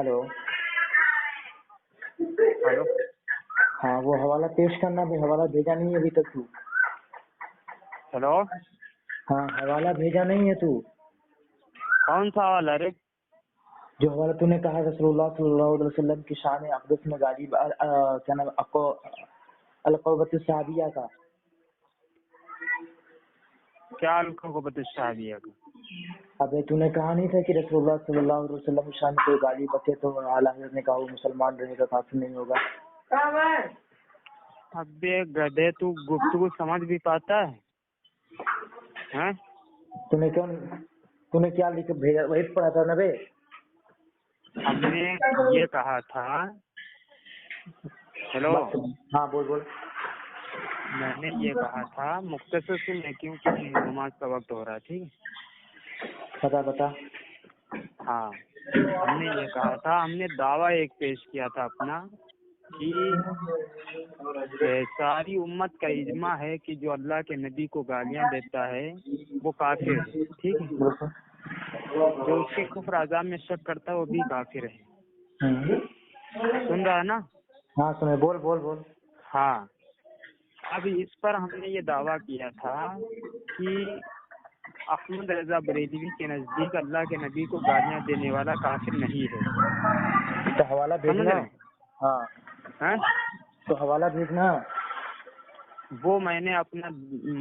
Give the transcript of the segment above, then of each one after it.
Hello. Hello. हाँ, वो हवाला पेश करना भी, हवाला भेजा नहीं है अभी तक तू। हेलो। हाँ, हवाला भेजा नहीं है तू। कौन सा वाला रे? जो हवाला तूने कहा रसूलुल्लाह सल्लल्लाहु अलैहि वसल्लम की शान अक़दस में गाली क्या नाम आपको अलक़बत साहबिया का। क्या अलक़बत साहबिया का? अबे तूने कहा नहीं था कि रसूलुल्लाह सल्लल्लाहु अलैहि वसल्लम की शान में कोई गाली बचे तो आला हज़रत ने कहा वो मुसलमान रहेगा, काफिर नहीं होगा। अबे गधे, तू गुफ्तगू समझ भी पाता है? हैं? तूने क्या लिख भेजा, वही पढ़ा था ना बे। हमने ये कहा था। हेलो। हाँ बोल बोल। मैंने ये कहा था, मुख्तसर सुन ले क्योंकि नमाज का वक्त हो रहा है, ठीक है? बता। हाँ, हमने ये कहा था, हमने दावा एक पेश किया था अपना कि सारी उम्मत का इजमा है कि जो अल्लाह के नबी को गालियां देता है वो काफिर है, ठीक है? जो उसके कुफ्र अज़ाब में शक करता है वो भी काफिर है। सुन रहा है ना? हाँ सुने, बोल। हाँ, अब इस पर हमने ये दावा किया था कि अहमद रजा बरेलवी के नजदीक अल्लाह के नबी को गालियां देने वाला काफिर नहीं है। तो हवाला भेजना। हाँ हैं? तो हवाला भेजना। वो मैंने अपना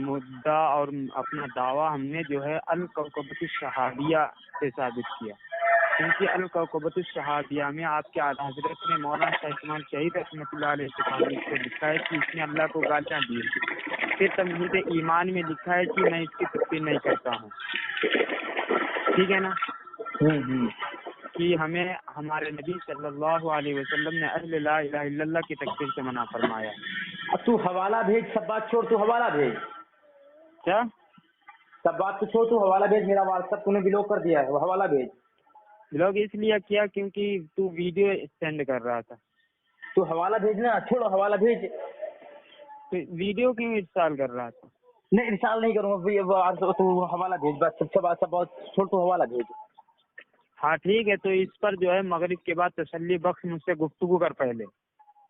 मुद्दा और अपना दावा हमने जो है अल-कौकबत शहाबिया से साबित किया, क्योंकि अल-कौकबत शहाबिया में आपके आला हजरत ने मौलाना शाह इस्माइल शहीद रहमतुल्लाह अलैह से लिखा है कि इसने अल्लाह को गालियां दी है। फिर तमहीद ईमान में लिखा है कि मैं इसकी तस्दीक नहीं करता हूँ, ठीक है ना? कि हमें हमारे नबी सल्लल्लाहु अलैहि वसल्लम ने अहले ला इलाहा इल्लल्लाह की तकफीर से मना फरमाया। अब तू हवाला भेज, सब बात छोड़, तू हवाला भेज। क्या? सब बात तो छोड़, तू हवाला भेज। मेरा व्हाट्सएप तूने ब्लॉक कर दिया है, वो हवाला भेज। ब्लॉग इसलिए किया क्योंकि तू वीडियो सेंड कर रहा था। तू हवाला भेजना, छोड़ो हवाला भेज। तो वीडियो क्यों इंस्टॉल कर रहा था? नहीं, इंस्टॉल नहीं करूँगा, तू हवाला भेज बस। सब बात छोड़, तू हवाला भेज। हाँ ठीक है, तो इस पर जो है मगरिब के बाद तसल्ली बख्श मुझसे गुफ्तगू कर पहले।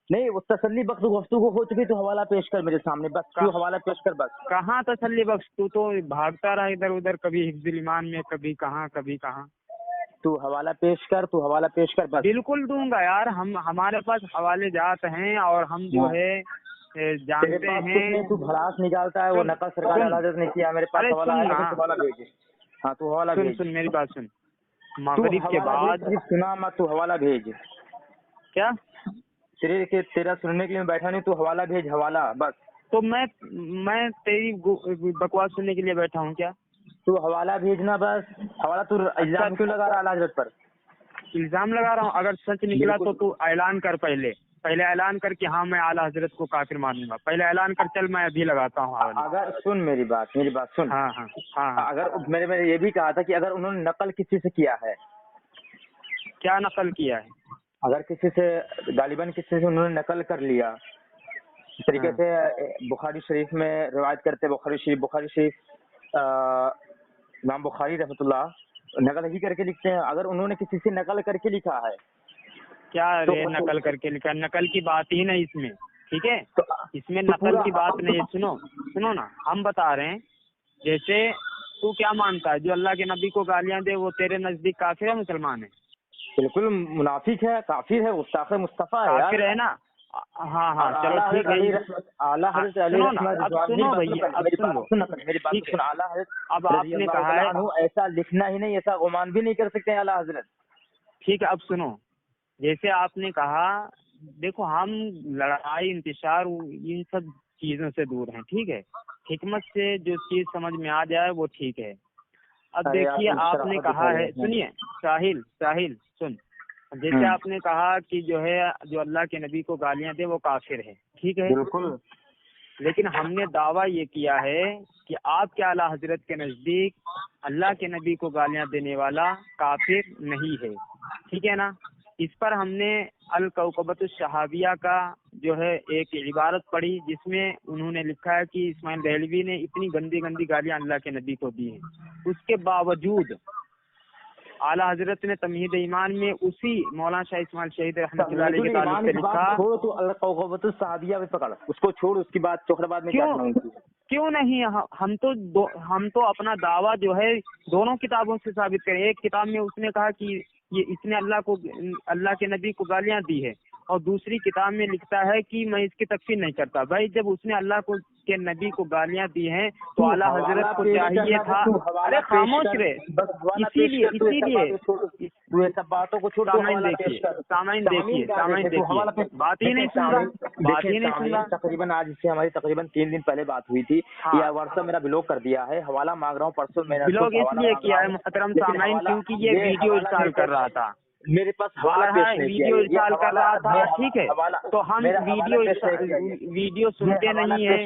नहीं, वो तसल्ली बख्श गुफ्तगू हो चुकी, तो हवाला पेश कर मेरे सामने बस। तू हवाला पेश कर बस। कहाँ तसल्ली बख्श? तू तो भागता रहा इधर उधर, कभी हिफ्जुल ईमान में, कभी कहाँ। तू हवाला पेश कर बस। बिल्कुल दूंगा यार, हम हमारे पास हवाले जात हैं और हम जो है जानते हैं। तू भड़ास निकालता है, वो नकल सरकार हजरत ने किया। मेरे पास हवाला है, तो हवाला भेज। हाँ तू हवाला भेज। सुन मेरी बात सुन। मगरिब के बाद सुना मत, तू हवाला भेज। क्या? तेरा सुनने के लिए बैठा नहीं, तू हवाला भेज, हवाला बस। तो मैं तेरी बकवास सुनने के लिए बैठा हूँ क्या? तू हवाला भेजना बस। हवाला तू इल्जाम क्यों लगा रहा है हजरत पर? इल्जाम लगा रहा हूँ? अगर सच निकला तो तू ऐलान कर, पहले ऐलान कर कि हाँ मैं आला हजरत को काफिर मानूंगा। पहले ऐलान कर, चल मैं अभी लगाता हूँ। अगर सुन मेरी बात सुन। हाँ। अगर मैंने ये भी कहा था कि अगर उन्होंने नकल किसी से किया है। क्या नकल किया है? अगर किसी से गालिबन किसी से उन्होंने नकल कर लिया, इस तरीके से बुखारी शरीफ में रिवायत करते, बुखारी शरीफ इमाम बुखारी रहमतुल्लाह नकल ही करके लिखते हैं। अगर उन्होंने किसी से नकल करके लिखा है, क्या तो नकल करके लिखा? नकल की बात ही नहीं इसमें, ठीक है? इसमें नकल की बात नहीं है। सुनो ना, हम बता रहे हैं, जैसे तू क्या मानता है, जो अल्लाह के नबी को गालियां दे वो तेरे नजदीक काफिर है, मुसलमान है? बिल्कुल मुनाफिक है, काफिर है, गुस्ताख मुस्तफा है, काफिर है ना? हाँ चलो ठीक है। आला हज़रत सुनो ना, अब सुनो भैया, अब सुन लो, मेरी बात सुन। आला हज़रत अब आपने कहा है, ऐसा लिखना ही नहीं, ऐसा गुमान भी नहीं कर सकते आला हज़रत। ठीक है, अब सुनो, जैसे आपने कहा, देखो हम लड़ाई इंतशार इन सब चीजों से दूर हैं, ठीक है? हिकमत से जो चीज समझ में आ जाए वो ठीक है। अब देखिए, आपने कहा है, सुनिए साहिल सुन, जैसे आपने कहा कि जो है जो अल्लाह के नबी को गालियां दे वो काफिर है, ठीक है? बिल्कुल। लेकिन हमने दावा ये किया है कि आपके आला हजरत के नजदीक अल्लाह के नबी को गालियां देने वाला काफिर नहीं है, ठीक है ना? इस पर हमने अल-कौकबत शहाबिया का जो है एक इबारत पढ़ी, जिसमें उन्होंने लिखा है कि इस्माइल देहलवी ने इतनी गंदी गालियां अल्लाह के नबी को दी हैं। उसके बावजूद आला हजरत ने तमहीद ईमान में उसी मौलाना शाह इस्माइल शहीद रहमतुल्लाह अलैह के ताल्लुक से लिखा। छोड़ तो अलकौकबतुस सहाबिया में पकड़, उसको छोड़, उसकी बात चोखराबाद में क्या सुनाऊंगी? क्यों नहीं, हम तो अपना दावा जो है दोनों किताबों से साबित करें। एक किताब में उसने कहा कि ये इसने अल्लाह के नबी को गालियां दी है, और दूसरी किताब में लिखता है कि मैं इसकी तकफीर नहीं करता। भाई जब उसने अल्लाह के नबी को गालियां दी हैं तो आला हजरत को चाहिए था। अरे खामोश रहे, इसीलिए सब बातों को छोड़, सामाइन देखिए, बात ही नहीं सुन रहा। तकरीबन आज इससे हमारी तकरीबन 3 दिन पहले बात हुई थी। हाँ। या व्हाट्सएप मेरा ब्लॉक कर दिया है, हवाला मांग रहा हूँ। परसों मेरा ब्लॉग इसलिए किया है मुहतरम सामाइन क्योंकि ये वीडियो इंस्टॉल कर रहा था, मेरे पास हवाला वीडियो इंस्टॉल कर रहा था। ठीक है, तो हम वीडियो सुनते नहीं है।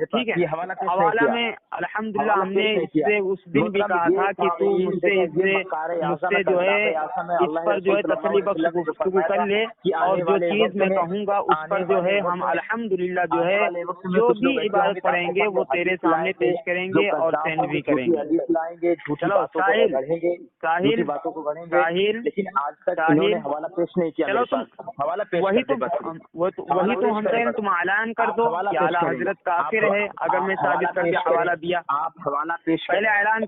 ठीक है, हवाला में अल्हम्दुलिल्लाह हमने इससे उस दिन भी कहा था कि तू मुझसे जो है इस पर जो है तसल्ली बख्श गुफ्तगू कर ले, और जो चीज मैं कहूँगा उस पर जो है हम अल्हम्दुलिल्लाह जो है जो भी इबादत पढ़ेंगे वो तेरे सामने पेश करेंगे और सेंड भी करेंगे। चलो साहिल, लेकिन आज तक इन्होंने हवाला पेश नहीं किया। चलो तुम हवाला पेश वही तो हम कह रहे हैं, तुम ऐलान कर दो कि आला हजरत काफिर है अगर मैं साबित करके हवाला दिया। आप हवाला पेश पहले ऐलान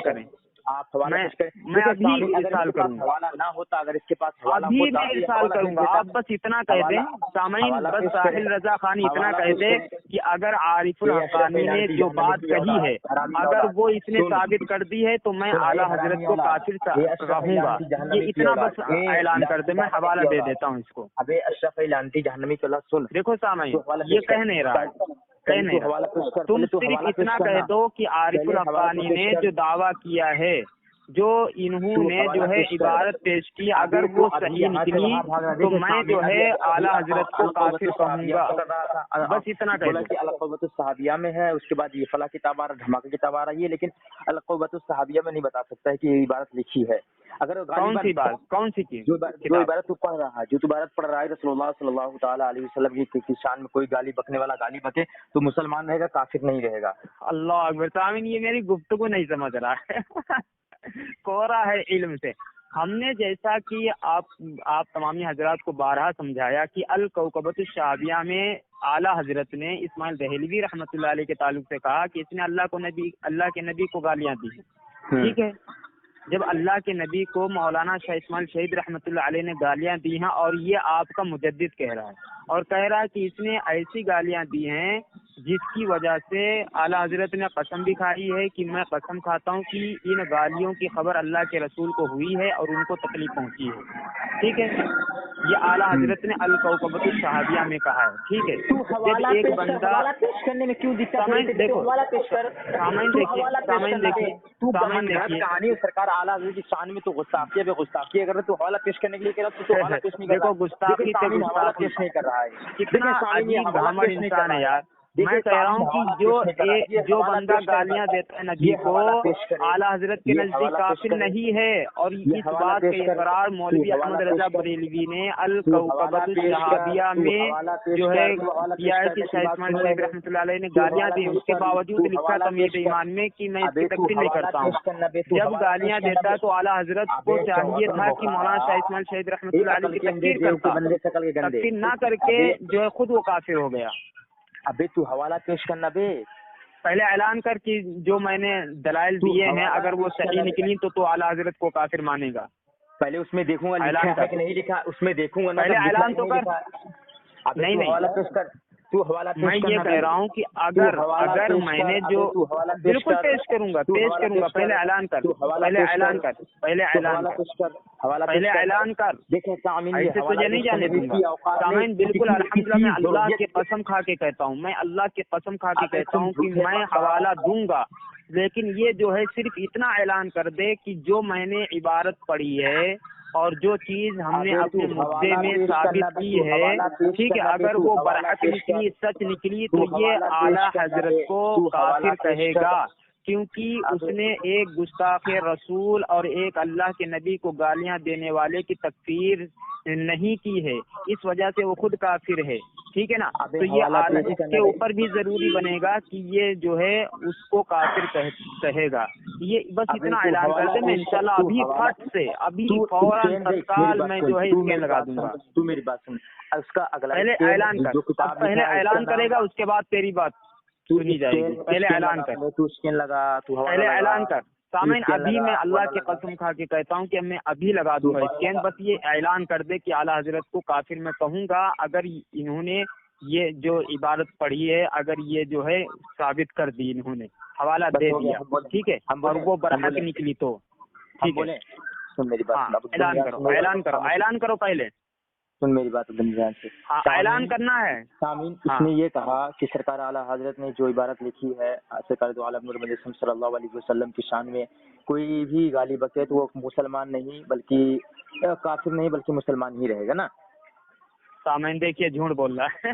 करें। आप हवाला पेश करें। मैं अभी इरसाल करूंगा, हवाला ना होता, अगर इसके पास हवाला अभी होता, मैं इरसाल करूंगा। आप बस इतना कह दें सामाइन, बस साहिल रजा खान इतना कह दे कि अगर आरिफुल हक्कानी ने जो बात कही है अगर वो इसने साबित कर दी है तो मैं आला हजरत को काफिर कहूंगा। ये इतना बस ऐलान कर दे, मैं हवाला दे देता हूँ इसको। अबे अशरफ लानती जहन्नमी को सुन। देखो सामाइन, ये कह नहीं रहा, तुम सिर्फ इतना कह दो कि आरिफुल हक्कानी ने जो दावा किया है, जो इन्होंने जो है इबारत पेश की, अगर वो सही निकली तो मैं जो है आला हजरत को काफिर कहूंगा। बस इतना कह दो। अलकौबतुस सहाबिया में है, उसके बाद ये फला किताब आ रहा, धमाका किताब आ रही है, लेकिन अलकौबतुस सहाबिया में नहीं बता सकता है कि ये इबारत लिखी है। अगर कौन सी चीज जो इबारत तू पढ़ रहा है, रसूलुल्लाह सल्लल्लाहु तआला अलैहि वसल्लम की शान में कोई गाली बकने वाला गाली बके तो मुसलमान रहेगा, काफिर नहीं रहेगा। अल्लाह अकबर। सामीन, ये मेरी गुफ्तगू नहीं समझ रहा है कोरा है इल्म से। हमने जैसा कि आप तमामी हजरात को बारहा समझाया कि अल कौकबतुश शहाबिया में आला हजरत ने इस्माइल दहलवी रहमतुल्लाह अलैह के ताल्लुक से कहा कि इसने अल्लाह के नबी को गालियां दी। ठीक है, जब अल्लाह के नबी को मौलाना शाह इस्माइल शहीद रहमतुल्लाह अलैह ने गालियां दी हैं, और ये आपका मुजद्दिद कह रहा है, और कह रहा है कि इसने ऐसी गालियां दी हैं जिसकी वजह से आला हजरत ने कसम भी खाई है कि मैं कसम खाता हूं कि इन गालियों की खबर अल्लाह के रसूल को हुई है और उनको तकलीफ पहुंची है। ठीक है, ये आला हजरत ने अल कौकबतुश शहाबिया में कहा है। ठीक है, जब एक बंदा करने में क्यों दिक्कत सामाइन देखो, कहानी सरकार आला हजरत की शान में तो गुस्ताखी अगर तो हवाला पेश करने के लिए कह रहा तो हवाला पेश नहीं कर रहा। देखो गुस्ताखी हवाला पेश नहीं कर रहा है। कितना अजीब घामड़ इंसान है यार। मैं कह रहा हूँ कि जो बंदा गालियां देता है नबी को आला हजरत के नजदीक काफिर नहीं है, और इस बात का इकरार मौलवी अहमद रजा बरेलवी ने अल कौकबतुश शहाबिया में जो है किया है कि शाह इस्माइल शहीद रहमतुल्लाह अलैह ने गालियां दी। उसके बावजूद लिखा तमहीद ईमान में कि मैं इसकी तकफीर नहीं करता हूँ। जब गालियां देता है तो आला हजरत को चाहिए था कि मौलाना शाह इस्माइल शहीद रहमतुल्लाह अलैह की तकफीर करता, तकफीर ना करके जो है खुद वो काफिर हो गया। अबे तू हवाला पेश करना बे, पहले ऐलान कर कि जो मैंने दलाइल दिए हैं अगर वो सही निकली तो आला हजरत को काफिर मानेगा। पहले उसमें देखूंगा लिखा है कि नहीं लिखा, उसमें देखूंगा ना। पहले ऐलान तो कर। नहीं हवाला पेश कर, तू हवाला पेश। मैं ये कह रहा हूँ कि अगर मैंने जो बिल्कुल पेश करूंगा। पहले ऐलान कर, पहले ऐलान कर। देखें ऐसे तुझे नहीं जाने दूंगा सामीन। बिल्कुल अल्हम्दुलिल्लाह, मैं अल्लाह की कसम खा के कहता हूँ, कि मैं हवाला दूंगा, लेकिन ये जो है सिर्फ इतना ऐलान कर दे कि जो मैंने इबारत पढ़ी है और जो चीज हमने अपने मुद्दे में साबित की है, ठीक है, अगर वो बरहक निकली, सच निकली तो ये आला हजरत को काफिर कहेगा। کیونکہ اس نے ایک گستاخ رسول اور ایک اللہ کے نبی کو گالیاں دینے والے کی تکفیر نہیں کی ہے، اس وجہ سے وہ خود کافر ہے، ٹھیک ہے نا. تو یہ اس کے اوپر بھی ضروری بنے گا کہ یہ جو ہے اس کو کافر کہے گا. یہ بس اتنا اعلان کرتے میں انشاءاللہ ابھی فٹ سے ابھی فوراً تتکال میں جو ہے اسکین لگا دوں گا. تو میری بات سن، اس کا اگلا پہلے اعلان کر، پہلے اعلان کرے گا اس کے بعد تیری بات سنی جائے گی. پہلے اعلان کر، تو اسکین لگا، تو پہلے اعلان کر. سامعین ابھی میں اللہ کی قسم کھا کے کہتا ہوں کہ میں ابھی لگا دوں گا اسکین. بس یہ اعلان کر دے کہ اعلیٰ حضرت کو کافر میں کہوں گا اگر انہوں نے یہ جو عبارت پڑھی ہے، اگر یہ جو ہے ثابت کر دی، انہوں نے حوالہ دے دیا، ٹھیک ہے، اور وہ برحق نکلی تو ٹھیک ہے. اعلان کرو، اعلان کرو، اعلان کرو. پہلے سن میری بات دھیان سے. اعلان کرنا ہے. سامعین، اس نے یہ کہا کہ سرکار اعلیٰ حضرت نے جو عبارت لکھی ہے سرکار دو عالم نور مجسم صلی اللہ علیہ وسلم کی شان میں، کوئی بھی گالی بکے تو وہ مسلمان نہیں بلکہ کافر نہیں بلکہ مسلمان ہی رہے گا نا. سامعین دیکھیے جھوٹ بول رہا ہے.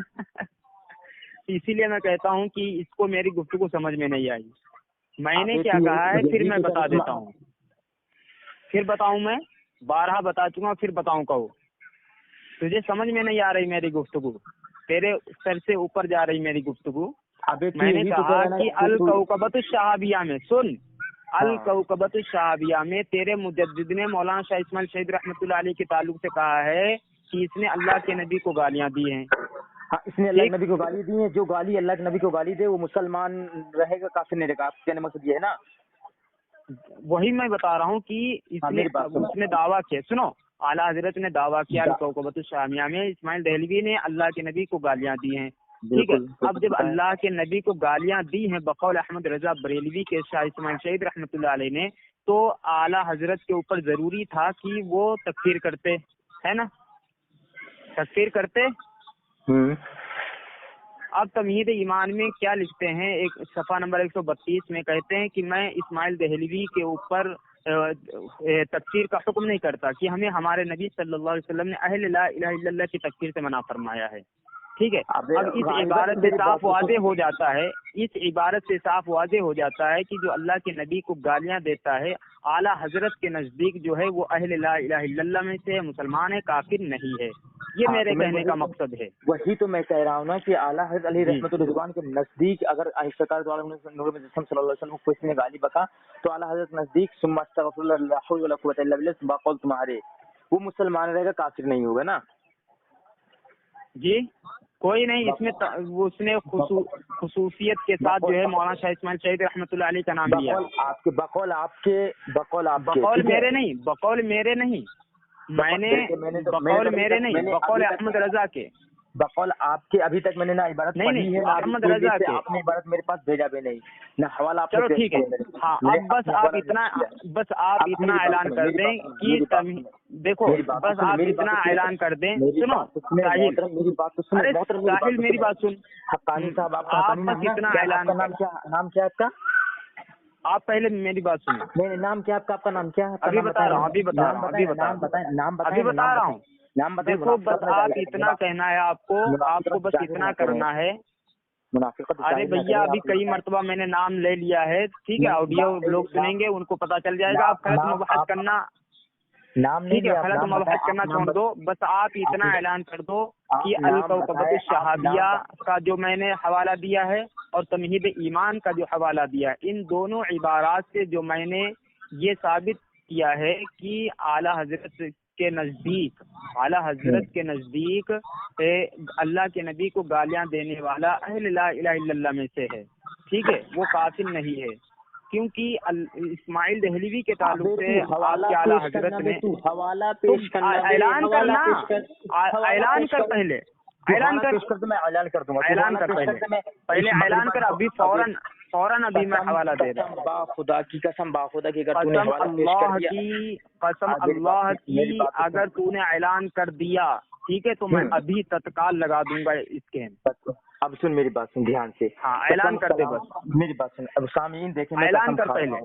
اسی لیے میں کہتا ہوں کہ اس کو میری گفتگو سمجھ میں نہیں آئی. میں نے کیا کہا ہے پھر میں بتا دیتا ہوں، پھر بتاؤں. میں 12 بتا چکا، پھر بتاؤں کہو. تجھے سمجھ میں نہیں آ رہی میری گفتگو، تیرے سر سے اوپر جا رہی میری گفتگو. میں نے کہا کہ الکوکبۃ الشہابیہ میں، سن، الکوکبۃ الشہابیہ میں تیرے مجدد نے مولانا شاہ اسماعیل شہید رحمۃ اللہ علیہ کے تعلق سے کہا ہے کہ اس نے اللہ کے نبی کو گالیاں دی ہیں. اس نے اللہ کے نبی کو گالی دی ہے. جو گالی اللہ کے نبی کو گالی دے وہ مسلمان رہے گا، کافر نہیں رہے گا. آپ کہنے مقصد یہ ہے نا؟ وہی میں بتا رہا ہوں کہ اس نے دعویٰ کیا. سنو، اعلیٰ حضرت نے دعویٰ کیا الکوکبۃ الشہابیہ میں اسماعیل دہلوی نے اللہ کے نبی کو گالیاں دی ہیں، ٹھیک ہے. اب جب اللہ کے نبی کو گالیاں دی ہیں بقول احمد رضا بریلوی کے شاہ اسماعیل شہید رحمۃ اللہ علیہ نے، تو اعلیٰ حضرت کے اوپر ضروری تھا کہ وہ تکفیر کرتے، ہے نا، تکفیر کرتے. اب تمہید ایمان میں کیا لکھتے ہیں، ایک صفحہ نمبر 132 میں کہتے ہیں کہ میں اسماعیل دہلوی کے اوپر تکفیر کا حکم نہیں کرتا، کہ ہمیں ہمارے نبی صلی اللہ علیہ وسلم نے اہل لا الہ الا اللہ کی تکفیر سے منع فرمایا ہے، ٹھیک ہے. اب اس عبارت سے صاف واضح ہو جاتا ہے، اس عبارت سے صاف واضح ہو جاتا ہے کہ جو اللہ کے نبی کو گالیاں دیتا ہے اعلیٰ حضرت کے نزدیک جو ہے وہ اہل لا الہ الا اللہ میں سے مسلمان ہے، کافر نہیں ہے. یہ میرے کہنے کا مقصد ہے. وہی تو میں کہہ رہا ہوں نا کہ اعلیٰ حضرت علی رحمۃ الرضوان کے نزدیک اگر سرکار دو عالم نور مجسم صلی اللہ علیہ وسلم کو اس نے گالی بکا تو اعلیٰ حضرت نزدیک ثم استغفر اللہ لا حول ولا قوۃ الا باللہ باقول تمہارے وہ مسلمان رہے گا، کافر نہیں ہوگا نا. جی کوئی نہیں، اس میں اس نے خصوصیت کے ساتھ جو ہے مولانا شاہ اسماعیل شہید رحمۃ اللہ علیہ کا نام لیا. بقول میرے نہیں، میں نے بقول میرے نہیں، بقول احمد رضا کے. بقول آپ کے ابھی تک میں نے نہ عبارت پڑھی ہے، احمد رضا کے آپ نے عبارت میرے پاس بھیجا بھی نہیں، نہ حوالہ. چلو ٹھیک ہے، ہاں اب بس آپ اتنا اعلان کر دیں کہ دیکھو، بس آپ اتنا اعلان کر دیں. سنو ساحل، میری بات سن. حقانی صاحب، آپ بس اتنا اعلان. نام کیا آپ کا؟ آپ پہلے میری بات سنیں. نہیں، نام کیا آپ کا؟ آپ کا نام کیا ہے؟ ابھی بتا رہا ہوں. دیکھو بس آپ اتنا کہنا ہے، آپ کو بس اتنا کرنا ہے. ارے بھیا ابھی کئی مرتبہ میں نے نام لے لیا ہے، ٹھیک ہے، آڈیو لوگ سنیں گے، ان کو پتہ چل جائے گا. آپ غلط مباحث کرنا، ٹھیک ہے، غلط مباحث کرنا چھوڑ دو. بس آپ اتنا اعلان کر دو کہ الکوکبۃ الشہابیہ کا جو میں نے حوالہ دیا ہے اور تمہید ایمان کا جو حوالہ دیا، ان دونوں عبارات سے جو میں نے یہ ثابت کیا ہے کہ اعلیٰ حضرت کے نزدیک اللہ کے نبی کو گالیاں دینے والا اہل لا الہ الا اللہ میں سے ہے، ٹھیک ہے، وہ کافر نہیں ہے. کیونکہ اسماعیل دہلوی کے تعلق سے آپ کے اعلیٰ حضرت نے اعلان کرنا، اعلان کر پہلے، اعلان کر پہلے اعلان کر. ابھی فوراً ابھی میں حوالہ دے رہا ہوں. خدا کی قسم، قسم اللہ کی اگر تو نے اعلان کر دیا، ٹھیک ہے، تو میں ابھی تتکال لگا دوں گا اسکین. اب سن میری بات، سن دھیان سے. ہاں اعلان کر دے، بس میری بات سن. اب سامعین دیکھیں، اعلان کر پہلے.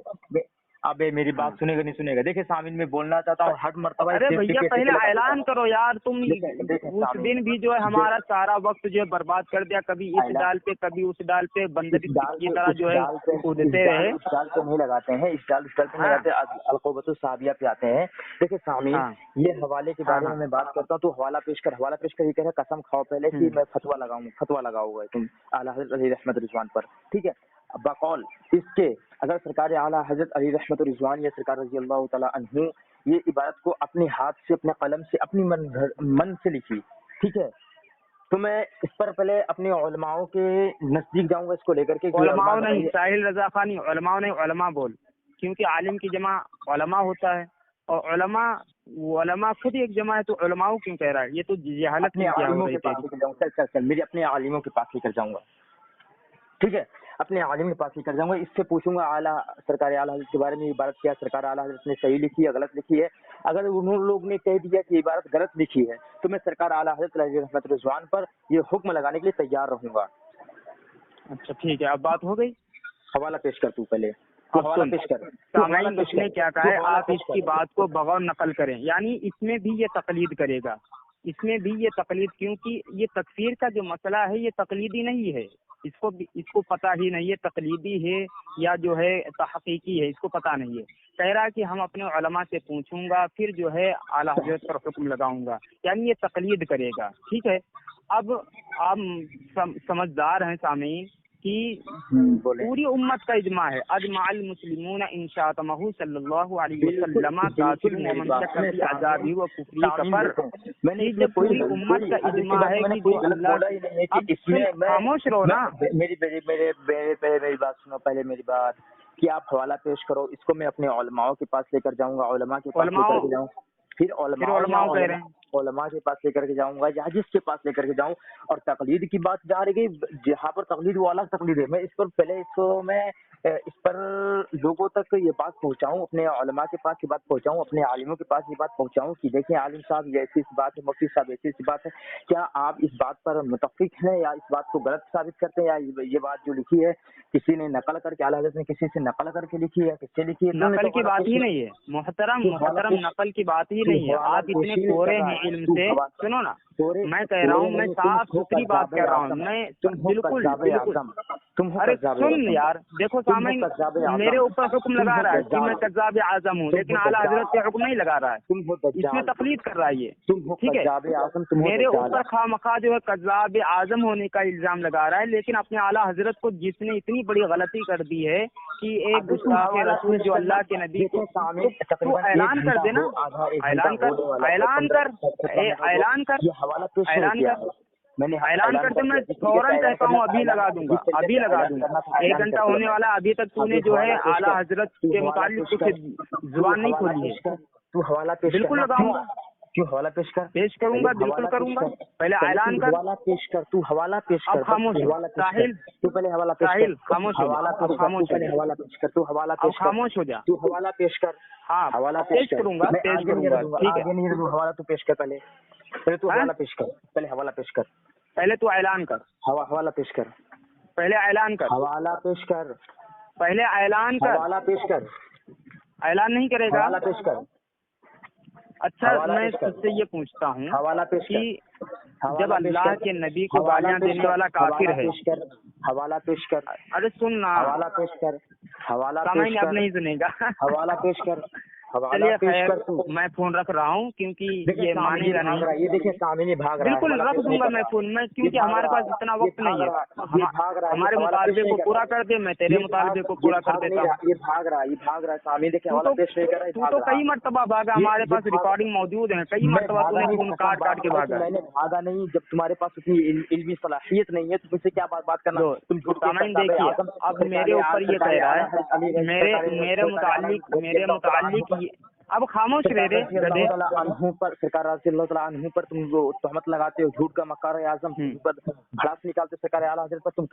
अबे मेरी बात सुनेगा नहीं सुनेगा। देखिए सामिन, मैं बोलना चाहता हूँ हर मर्तबा अरे भैया पहले ऐलान करो यार, तुम देखें उस सामिन, दिन भी जो है हमारा सारा वक्त जो है बर्बाद कर दिया, कभी इस ऐलान- डाल पे कभी उस डाल पे, बंदर इस डाल की पे तरह उस जो है डाल पे कूदते रहे। इस डाल पे नहीं लगाते हैं, इस डाल पे नहीं हाँ लगाते, अलक़ोबतुस सहाबिया पे आते हैं। देखिए सामिन, हाँ ये हवाले के हाँ बारे में हाँ मैं बात करता हूँ, तो हवाला पेश कर। ये कह रहा है कसम खाओ पहले कि मैं फतवा लगाऊंगा तुम आला हज़रत अली रहमत रिज़वान पर, ठीक है। बकौल इसके अगर सरकार आला हज़रत अली रहमत रिज़वान या सरकार रज़ी अल्लाह तआला अन्हु ये इबारत को अपने हाथ से, अपने कलम से, अपनी मन से लिखी, ठीक है, तो मैं इस पर पहले अपने उलमाओं के नजदीक जाऊंगा इसको लेकर के। उलमाओं नहीं, साहिल रजा खान नहीं, उलमाओं नहीं, उलमा बोल, क्योंकि आलिम की जमा उलमा होता है, और उलमा खुद एक जमा है, तो उलमाओं क्यों कह रहा है? ये तो जहालत अपने क्या हो आलिमों रही के पास तेरी। लेकर जाऊंगा, चल मेरे अपने आलिमों के पास लेकर जाऊंगा, ठीक है, अपने आलिम के पास लेकर जाऊंगा, इससे पूछूंगा आला सरकार आला हज़रत के बारे में इबारत क्या सरकार आला हज़रत ने सही लिखी है, गलत लिखी है। अगर उन्होंने लोग ने कह दिया कि इबारत गलत लिखी है, तो मैं सरकार आला हज़रत अली रहमत रिज़वान पर ये हुक्म लगाने के लिए तैयार रहूंगा। अच्छा ठीक है, अब बात हो गई। हवाला पेश कर तू पहले, तू अब हवाला सुन, पेश कर, सामाइन उसने क्या कहा है, आप इसकी बात को बगौर नकल करें, यानी इसमें भी ये तकलीद करेगा, इसमें भी ये तकलीद, क्योंकि ये तकफीर का जो मसला है ये तकलीदी नहीं है, इसको पता ही नहीं है तकलीदी है या जो है तहकीकी है, इसको पता नहीं है। कह रहा है कि हम अपने उलमा से पूछूंगा फिर जो है आला हज़रत पर हुक्म लगाऊंगा, यानी ये तकलीद करेगा, ठीक है। अब आप समझदार हैं सामीन कि पूरी उम्मत का इजमा है, अजमाअल मुस्लिमून इंशाअतमहु सल्लल्लाहु अलैहि वसल्लम काफिरुन व मन शक्का फी अज़ाबी व कुफ्री कफर। मैंने जब पूरी उम्मत का इजमा है कि जो अल्लाह, अब खामोश रहो ना। मेरी बात सुनो पहले, मेरी बात कि आप हवाला पेश करो, इसको मैं अपने उलमाओं के पास लेकर जाऊंगा, उलमा के पास लेकर के जाऊँ, फिर उलमाओं कह रहे हैं, उलमा के पास लेकर के जाऊंगा या जिसके पास लेकर के जाऊं। और तकलीद की बात जा रही है, जहाँ पर तकलीद वो अलग तकलीद है, मैं इस पर पहले मैं इस पर लोगों तक ये बात पहुंचाऊं, अपने उलमा के पास ये बात पहुंचाऊं, अपने आलिमों के पास ये बात पहुंचाऊं कि देखिए आलिम साहब ये ऐसी बात है, मुफ्ती साहब ऐसी बात है, क्या आप इस बात पर मुतफिक हैं या इस बात को गलत साबित करते हैं, या ये बात जो लिखी है किसी ने नकल करके, आला हज़रत ने किसी से नकल करके लिखी है, किससे लिखी है? नकल की बात ही नहीं है मोहतरम, नकल की बात ही नहीं है। आप इतने कोरे हैं इल्म से, सुनो ना, मैं कह रहा हूँ, मैं साफ सुथरी बात कर रहा हूँ, मैं बिल्कुल अरे सुन यार, देखो सामने मेरे ऊपर हुक्म लगा रहा है कि मैं कज़्ज़ाब आज़म हूँ, लेकिन आला हज़रत पे हुक्म नहीं लगा रहा है, इसमें तकलीद कर रहा है ये, ठीक है। मेरे ऊपर खामखा जो है कज़्ज़ाब आज़म होने का इल्जाम लगा रहा है, लेकिन अपने आला हज़रत को जिसने इतनी बड़ी गलती कर दी है कि एक गुस्ताख रसूल जो अल्लाह के नबी को, तो ऐलान कर देना, ऐलान कर, मैंने ऐलान करते मैं फौरन कहता हूँ अभी लगा दूंगा, अभी लगा दूंगा। 1 घंटा होने वाला, अभी तक तूने जो है आला हज़रत के मुतालिक कुछ जुबान नहीं खोली है। तू हवाला पेश, बिल्कुल लगाऊंगा, क्यों हवाला पेश कर, पेश करूंगा, बिल्कुल करूंगा। पहले ऐलान कर, हवाला पेश कर, तू हवाला पेश कर। अब खामोश साहिल, तू पहले हवाला पेश कर, साहिल खामोश हो जा, खामोश हो जा, हवाला पेश कर, तू हवाला पेश कर, खामोश हो जा, तू हवाला पेश कर। हाँ हवाला पेश करूंगा, पेश करूंगा, ठीक है। नहीं, हवाला तू पेश कर, पहले तू हवाला पेश कर, पहले हवाला पेश कर, पहले तू ऐलान कर, हवाला पेश कर, पहले ऐलान कर, हवाला पेश कर, पहले ऐलान कर, हवाला पेश कर, ऐलान नहीं करेगा, हवाला पेश कर। अच्छा मैं तुझसे ये पूछता हूँ हवाला पेश कि जब अल्लाह के नबी को गालियाँ देने वाला काफिर है, हवाला पेश कर, अरे सुन ना, हवाला पेश कर, हवाला पेश कर, अब नहीं सुनेगा, हवाला पेश कर, चलिए खैर, मैं फोन रख रहा हूँ क्योंकि ये मानेगा नहीं। ये देखिए सामने भाग रहा है, बिल्कुल रख दूंगा मैं फोन, मैं क्योंकि हमारे पास इतना वक्त नहीं है, हमारे मुतालबे को पूरा कर दे, मैं तेरे मुतालबे को पूरा कर देता हूँ। ये भाग रहा है सामने, देखिए हवाला पेश नहीं कर रहा है। तू तो कई मरतबा भागा, हमारे पास रिकॉर्डिंग मौजूद है, कई मरतबा तूने फोन काट काट के भागा। मैंने भागा नहीं, जब तुम्हारे पास उतनी इल्मी सलाहियत नहीं है तो तुमसे क्या बात करना। तुम सामने देखिए, अब मेरे ऊपर ये कह रहा है, मेरे मुतालिक अब खामोश रह रे गधे पर सरकार अन्हु पर तुम तहमत लगाते हो, झूठ का मक्कार आजम पर भड़ास निकालते सरकार आला हज़रत पर, तुम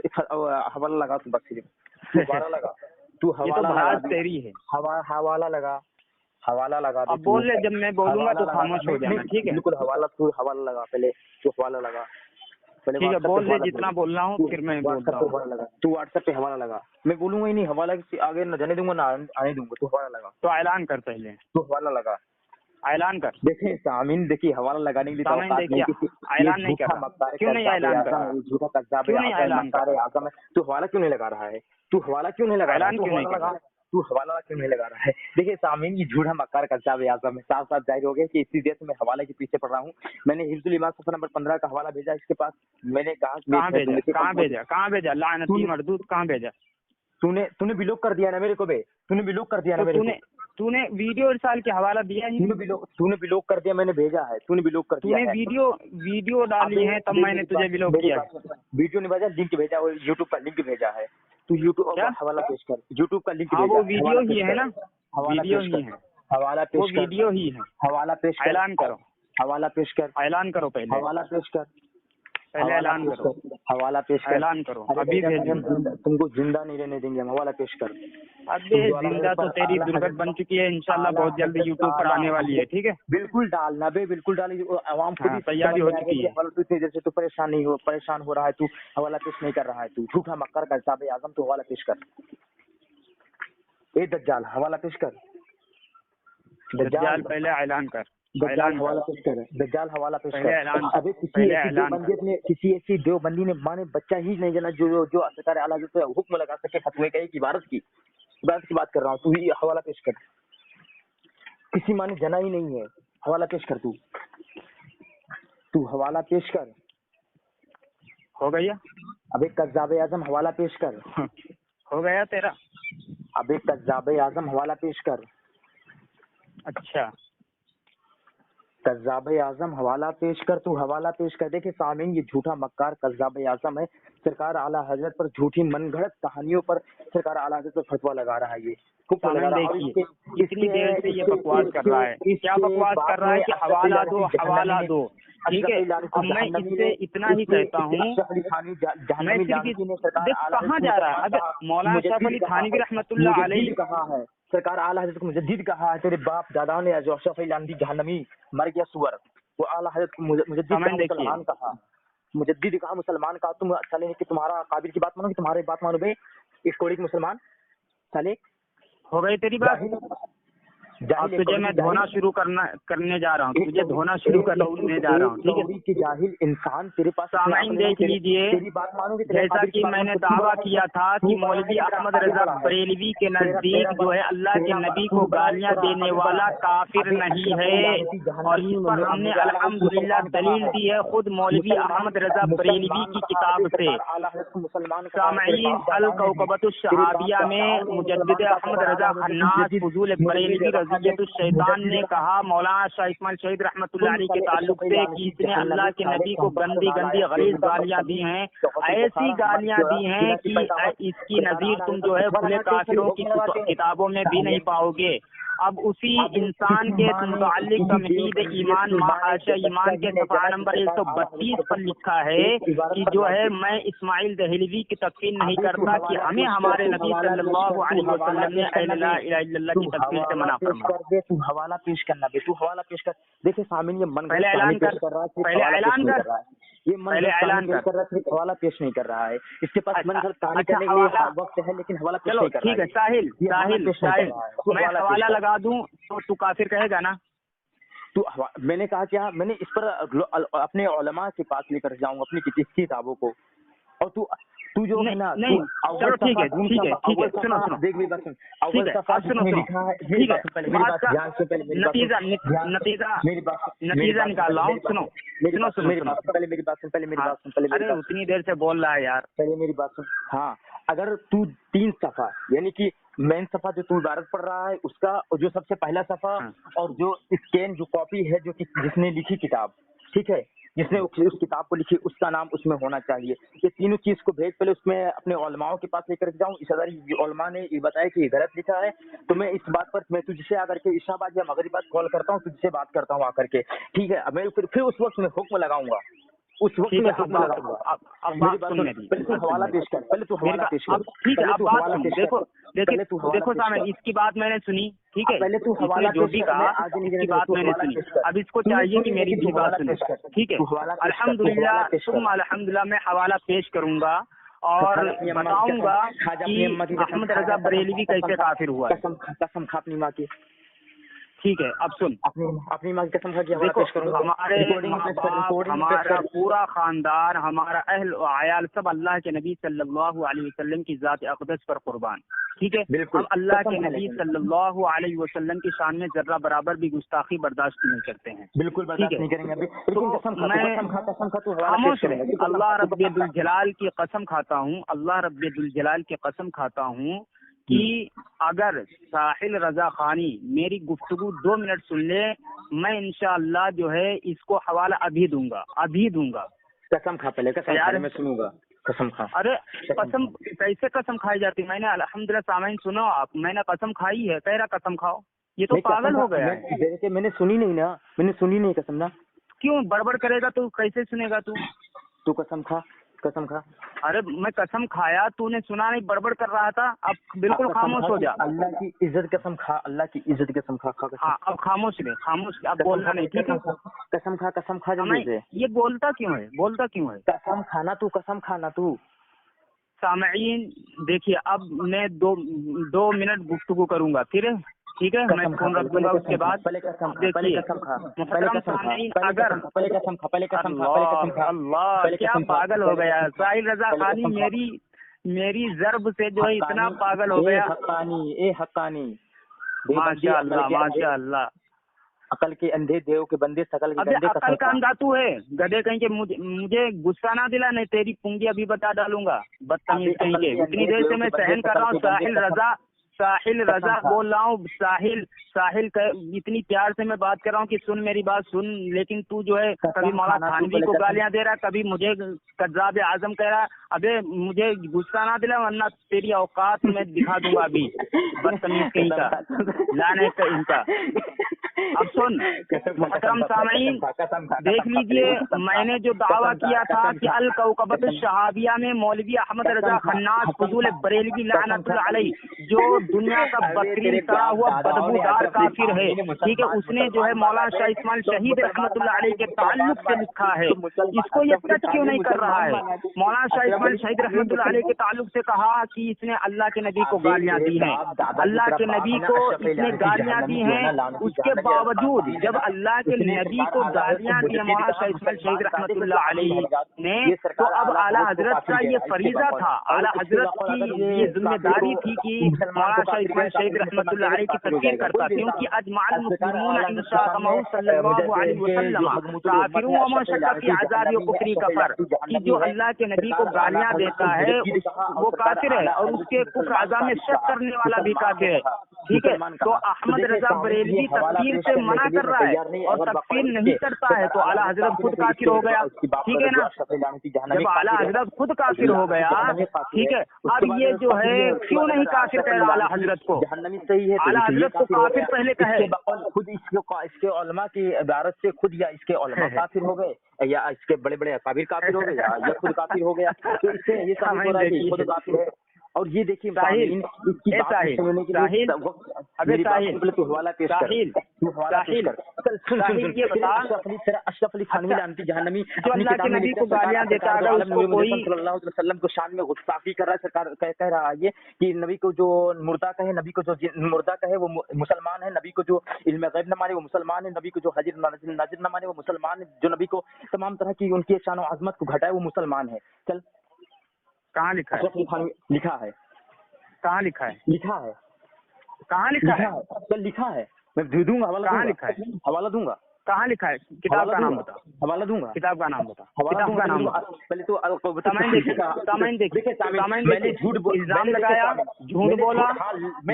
हवाला लगा, तुम बस सिर्फ लगा, तू हवाला तेरी है, हवाला लगा, हवाला लगा। अब बोल ले, जब मैं बोलूंगा तो खामोश हो जाना, ठीक है। बिल्कुल हवाला, तू हवाला लगा, पहले तू हवाला लगा, पहले ٹھیک ہے WhatsApp بول पे دے हवाला جتنا भेज। بولنا ہو तू پھر میں WhatsApp بولتا पे ہوں. हवाला लगा, तू WhatsApp पे हवाला लगा, मैं बोलूंगा ही नहीं हवाला से आगे न जाने दूंगा ना आने दूंगा, तू हवाला लगा, تو اعلان کر پہلے, तू हवाला लगा. اعلان کر. دیکھیں سامعین دیکھیے حوالہ لگانے کی سامعین توقعات نہیں دیکھیے کسی اعلان نہیں کر جھوٹا رہا. مکار کیوں نہیں کذاب اعلان کر اعظم رہا؟ ہے, جھوٹا کذاب کیوں نہیں اعظم اعلان کر مکار رہا؟ اعظم ہے. تو حوالہ کیوں نہیں لگا رہا ہے, تو حوالہ کیوں نہیں لگا رہا ہے, اعلان تو کیوں نہیں حوالہ کر لگا, رہا؟ تو حوالہ کیوں نہیں لگا رہا ہے. دیکھیے سامعین یہ جھوٹا مکار کذاب اعظم ہے, صاف صاف ظاہر ہو گیا کہ اسی دیر سے میں حوالے کے پیچھے پڑ رہا ہوں. میں نے حفظ الایمان صفحہ نمبر 15 کا حوالہ بھیجا اس کے پاس, میں نے کہا کہاں بھیجا, کہاں بھیجا, کہاں بھیجا, لعنتی مردود کہاں بھیجا؟ تو نے بلاک کر دیا نا میرے کو بے, تو نے بلاک کر دیا نا تو میرے کو, تو نے ویڈیو ارسال کے حوالہ دیا ہی نہیں. تو نے بلاک کر دیا, میں نے بھیجا ہے, تو نے بلاک کر تو دیا نے ہے. ویڈیو ڈالی ہے تب میں نے تجھے بلاک کیا. ویڈیو نہیں بھیجا, لنک بھیجا, وہ یوٹیوب کا لنک بھیجا ہے. تو یوٹیوب کیا؟ حوالہ پیش کر, یوٹیوب کا لنک ہاں بھیجا, وہ ویڈیو حوالہ ہی پیش ہے کر, نا, حوالہ ویڈیو پیش ہی کر, ہے, حوالہ وہ پیش کر, ویڈیو ہی ہے. حوالہ پیش کر, اعلان کرو, حوالہ پیش کر, اعلان کرو پہلے, حوالہ پیش کر, پہلے حوالہ اعلان پیش کرو, کر, حوالہ پیش کر. اعلان کرو, ارے ابھی بیٹا بھیجوں. تم کو زندہ نہیں رہنے دیں گے, ہم حوالہ پیش کر. ابے زندہ تو تیری درگت بن چکی ہے, انشاءاللہ بہت جلد یوٹیوب پر آنے والی ہے, ٹھیک ہے. بالکل ڈالنا بے, بالکل ڈالی, عوام خود ہاں ہی تیاری سمجھ ہو میں آئے گا چکی کہ ہے. حوالہ تو اتنی دیر سے تو پریشان نہیں ہو, پریشان ہو رہا ہے, تو حوالہ پیش نہیں کر رہا ہے, تو جھوٹا مکر کذاب اعظم, تو حوالہ پیش کر. اے دجال حوالہ پیش کر, دجال پہلے اعلان کر, دجال اعلان حوالہ کر, پیش کر, دجال حوالہ پیش پہلے کر. اعلان, ابھی کسی پہلے ایسی اعلان کر. دیوبندی نے, کسی ایسی دیوبندی نے ماں نے بچہ ہی نہیں جنا جو سرکار اعلیٰ حضرت سے حکم لگا سکے فتوے کا, ایک عبارت کی بات کر رہا ہوں, تو یہ حوالہ پیش کر. کسی ماں نے جنا ہی نہیں ہے, حوالہ پیش کر, تو حوالہ پیش کر. ہو گیا, ابے کذاب اعظم حوالہ پیش کر, ہو گیا تیرا. ابے کذاب اعظم حوالہ پیش کر. اچھا کذاب اعظم حوالہ پیش کر, تو حوالہ پیش کر. دیکھیں سامعین یہ جھوٹا مکار کذاب اعظم ہے, سرکار اعلیٰ حضرت پر جھوٹی من گھڑت کہانیوں پر سرکار اعلیٰ حضرت پر فتویٰ لگا رہا ہے, یہ حکم لگا سامعین رہا ہے. اور دیکھیے کتنی دیر سے یہ بکواس کر رہا ہے, کیا بکواس کر رہا ہے کہ حوالہ دو, حوالہ دو, ٹھیک ہے. اب میں اس سے اتنا ہی کہتا ہوں, میں صرف دیکھ کہاں جا رہا ہے. اب مولانا اشرف علی تھانوی رحمۃ اللہ علیہ, کہا ہے سرکار اعلیٰ حضرت کو مجدد کہا ہے, تیرے باپ دادا نے جو اشرف علی تھانوی جہنمی مر گیا سور, وہ اعلیٰ حضرت کو مجدد کہا, سامعین دیکھیے, مسلمان کہا, مجدد کہا, مسلمان کہا. تم چلے کہ تمہارا قابل کی بات مانو کہ تمہاری بات مانو بھائی, اس کوڑی کے مسلمان چلے. ہو گئی تیری بات. اب تجھے میں دھونا شروع کرنے جا رہا ہوں, تجھے دھونا شروع کرنے جا رہا ہوں, ٹھیک ہے. کہ جاہل انسان تیرے پاس سامعین دیکھ لیجئے, تیری بات مانو کہ جیسا کہ میں نے دعویٰ کیا تھا کہ مولوی احمد رضا بریلوی کے نزدیک جو ہے اللہ کے نبی کو گالیاں دینے والا کافر نہیں ہے, اور اس پر ہم نے الحمدللہ دلیل دی ہے خود مولوی احمد رضا بریلوی کی کتاب سے. سامعین الکوکبۃ الشہابیہ میں مجدد احمد رضا خناس فضول بریلوی رضیت الشیطان نے کہا مولانا شاہ اسماعیل شہید رحمۃ اللہ علیہ کے تعلق سے کہ اس نے اللہ کے نبی کو گندی گندی غلیظ گالیاں دی ہیں, ایسی گالیاں دی ہیں کہ اس کی نظیر تم جو ہے کھلے کافروں کی کتابوں میں بھی نہیں پاؤ گے. اب اسی انسان کے متعلق تمہید ایمان معاشہ ایمان کے صفحہ نمبر 132 پر لکھا ہے کہ جو ہے میں اسماعیل دہلوی کی تکفیر نہیں کرتا کہ ہمیں ہمارے نبی صلی اللہ علیہ وسلم نے لا الہ الا اللہ کی تکفیر سے منع فرمایا. تو حوالہ پیش کرنا بے, تو حوالہ پیش کر. دیکھیں سامعین یہ من پہلے اعلان کر, پہلے اعلان کر, یہ من اعلان کر رہا ہے, حوالہ پیش نہیں کر رہا ہے. اس کے پاس من گھڑت کہانی کرنے کے لیے وقت ہے, لیکن حوالہ پیش نہیں کر رہا ہے. ٹھیک ہے ساحل, میں حوالہ لگا دوں تو کافر کہے گا نا. تو میں نے کہا کیا, میں نے اس پر اپنے علماء کے پاس لے کر جاؤں اپنی کتابوں کو, اور تو جو ہے نا, نہیں چلو ٹھیک ہے, ٹھیک ہے, ٹھیک ہے, سنو سنو, دیکھ میری بات سن, ٹھیک ہے, اب سنو سنو, بات کا نتیجہ نکال رہا ہوں. سنو سنو سنو, پہلے میری بات سن, پہلے میری بات سن, ارے اتنی دیر سے بول رہا ہے یار, پہلے میری بات سن. ہاں, اگر تو 3 صفحہ یعنی کہ مین صفحہ جو تو عبارت پڑھ رہا ہے اس کا, اور جو سب سے پہلا صفحہ, اور جو اسکین جو کاپی ہے جو جس نے لکھی کتاب, ٹھیک ہے, جس نے اس کتاب کو لکھی اس کا نام اس میں ہونا چاہیے. یہ تینوں چیز کو بھیج, پہلے اس میں اپنے علماء کے پاس لے کر جاؤں. اس علماء نے یہ بتایا کہ یہ غلط لکھا ہے, تو میں اس بات پر میں تجھ سے آ کر کے عشاء بعد یا مغرب بعد کال کرتا ہوں, تجھ سے بات کرتا ہوں آ کر کے, ٹھیک ہے. میں پھر اس وقت میں حکم لگاؤں گا, उस वक्त ठीक मैं है, हुक्म लगाऊंगा। अब मेरी बात बात सुन सुन, मेरी, पहले तू हवाला पेश कर, पहले तू हवाला पेश कर, अब ठीक है, पहले अब तू बात हवाला सुन, पेश देखो कर, पहले तू हवाला देखो पेश सामने, कर। इसकी बात मैंने सुनी, ठीक है, पहले तू इसने हवाला जो पेश भी कर, कहा मैं आगे नहीं इसकी देने बात तू मैंने हवाला सुनी। पेश कर। अब इसको तूने चाहिए सुनी कि मेरी लेकिन भी तू बात हवाला सुने, पेश कर, ठीक है। तू हवाला पेश कर, तू हवाला अल्हम्दुलिल्लाह पेश कर। सुम्मा अल्हम्दुलिल्लाह, मैं हवाला पेश करूंगा और खाजा अपनी अम्मा की बताऊंगा कसम, खाजा अपनी अम्मा की कि कसम, अहमद खाजा रजा कसम बरेलवी खा, कैसे काफिर हुआ है। कसम खा अपनी माँ की, ठीक है, अब सुन, अपनी माँ की कसम खा के हवाला देखो पेश करूंगा। हमारे रिकॉर्डिंग माँ पेश कर, बाप, रिकॉर्डिंग पेश हमारा कर। पूरा खानदान, हमारा अहल व आयाल सब अल्लाह के नबी सल्लल्लाहु अलैहि वसल्लम की जात अक़दस पर कुर्बान, ठीक है। बिल्कुल, हम अल्लाह कसम के खा नबी लेकिन। सल्लल्लाहु अलैहि वसल्लम की शान में जर्रा बराबर भी गुस्ताखी बर्दाश्त नहीं करते हैं, बिल्कुल ठीक बर्दाश्त है। नहीं करेंगे अभी, तो लेकिन कसम खा, मैं कसम खा, तू हवाला पेश खामोश करेगा। रहे, अल्लाह रब्बुल जलाल की कसम खाता हूँ, अल्लाह रब्बुल जलाल की कसम खाता हूँ कि अगर साहिल रजा खानी मेरी गुफ्तगू 2 मिनट सुन ले, मैं इंशाअल्लाह जो है इसको हवाला अभी दूंगा। कसम खा, पहले कसम खा, मैं सुनूंगा, कसम खा। अरे कसम कैसे कसम खाई जाती? मैंने अल्हम्दुलिल्लाह सामईन सुनो आप, मैंने कसम खाई है, कह रहा कसम खाओ, ये तो पागल हो गया है। मैंने सुनी नहीं ना, मैंने सुनी नहीं कसम ना। क्यों बड़बड़ करेगा तू, कैसे सुनेगा तू? तू कसम खा, कसम खा। अरे मैं कसम खाया, तूने सुना नहीं, बड़बड़ कर रहा था, अब बिल्कुल खामोश हो जा। अल्लाह की इज्जत कसम खा, अल्लाह की इज्जत कसम खा, हाँ अब खामोश रहे, अब बोलना नहीं, ठीक है। कसम खा जल्दी से। ये बोलता क्यों है? कसम खाना तू, कसम खाना तू। सामईन देखिए, अब मैं 2 मिनट गुफ्तगू करूंगा, ठीक है, मैं फोन रख दूंगा, उसके बाद देखिए मुहतरम सामईन, अगर अल्लाह क्या पागल हो गया साहिल रजा खानी, मेरी जर्ब से जो है इतना पागल हो गया। हक्कानी माशाअल्लाह अकल के अंधे देव के बंदे, सकल के अबे गंदे, अकल का अंधा तू है, गधे कहीं के। मुझे गुस्सा ना दिला, नहीं तेरी पुंगी अभी बता डालूंगा, बदतमीज कहीं के। इतनी देर से मैं सहन कर रहा हूँ, साहिल रजा बोल रहा हूँ, साहिल इतनी प्यार से मैं बात कर रहा हूँ कि सुन मेरी बात सुन, लेकिन तू जो है कभी मौला थानवी को गालियां दे रहा, कभी मुझे कज्जाब आजम कह रहा। अबे मुझे गुस्सा ना दिला, वरना तेरी औकात मैं दिखा दूंगा अभी, बदतमीज कहीं का, लाने का इनका। अब सुन मुहतरम सामईन, देख लीजिए, मैंने जो दावा किया था कि अल कौकबत शहाबिया में मौलवी अहमद रजा खन्नास फजूल बरेलवी लानतुल्लाह अलैह जो दुनिया का बदतरीन सड़ा हुआ बदबूदार काफिर है, ठीक है, उसने जो है मौलाना शाह इस्माइल शहीद रहमतुल्लाह अलैह के ताल्लुक से लिखा है। इसको ये टच क्यों नहीं कर रहा है? मौलाना शाह इस्माइल शहीद रहमतुल्लाह अलैह के ताल्लुक से कहा कि इसने अल्लाह के नबी को गालियां दी हैं, अल्लाह के नबी को इसने गालियां दी हैं। उसके बावजूद जब अल्लाह के नबी को गालियां दी मौलाना शाह इस्माइल शहीद रहमतुल्लाह अलैह ने, तो अब आला हजरत का ये फरीजा था, आला हजरत की ये जिम्मेदारी थी कि मौलाना शाह इस्माइल शहीद रहमतुल्लाह अलैह की तकरीर करता, क्योंकि अजमाअल मुस्लिमून इंशाअल्लाह सल्लल्लाहु अलैहि वसल्लम काफिरुन व मशक्कत की अज़ाब व कुफ्री कफर, कि जो अल्लाह के नबी को गालियां देता है वो काफिर है, और उसके कुफ्र अज़ाब में शक करने वाला भी काफिर है, ठीक है। तो अहमद रजा बरेलवी तकफीर से मना कर रहा है और तकफीर नहीं करता है, तो आला हजरत खुद काफिर हो गया, ठीक है ना। जब आला हजरत खुद काफिर हो गया, ठीक है, अब ये जो है क्यों नहीं काफिर कह रहा आला हजरत को? आला हजरत को काफिर पहले कहे, खुद इसके उलमा की इबारत से खुद, या इसके उलमा काफिर हो गए, या इसके बड़े बड़े अकाबिर काफिर हो गए, या खुद काफिर हो गया, तो इससे ये साबित हो रहा है कि खुद काफिर है। और ये देखिए साहिल, अशरफ अली थानवी लानती जहन्नमी जो अल्लाह के नबी को गालियां देता है, उसको कोई सल्लल्लाहु अलैहि वसल्लम को शान में गुस्ताखी कर रहा है, सरकार कह रहा है ये कि नबी को जो मुर्दा कहे, नबी को जो मुर्दा कहे वो मुसलमान है, नबी को जो इल्म गैब न माने वो मुसलमान है, नबी को जो हजर नाजिर न माने वो मुसलमान है, जो नबी को तमाम तरह की उनकी शान और अजमत को घटाए वो मुसलमान है। चल कहाँ लिखा है? लिखा है, कहाँ लिखा है? लिखा है, कहाँ लिखा है? चल लिखा है, मैं दे दूंगा, कहाँ लिखा है? हवाला दूंगा। कहाँ लिखा है? किताब का नाम बता। हवाला दूंगा, किताब का नाम बता। किताब का नाम पहले तो सामईन देखिए, मैंने इल्जाम लगाया, झूठ बोला,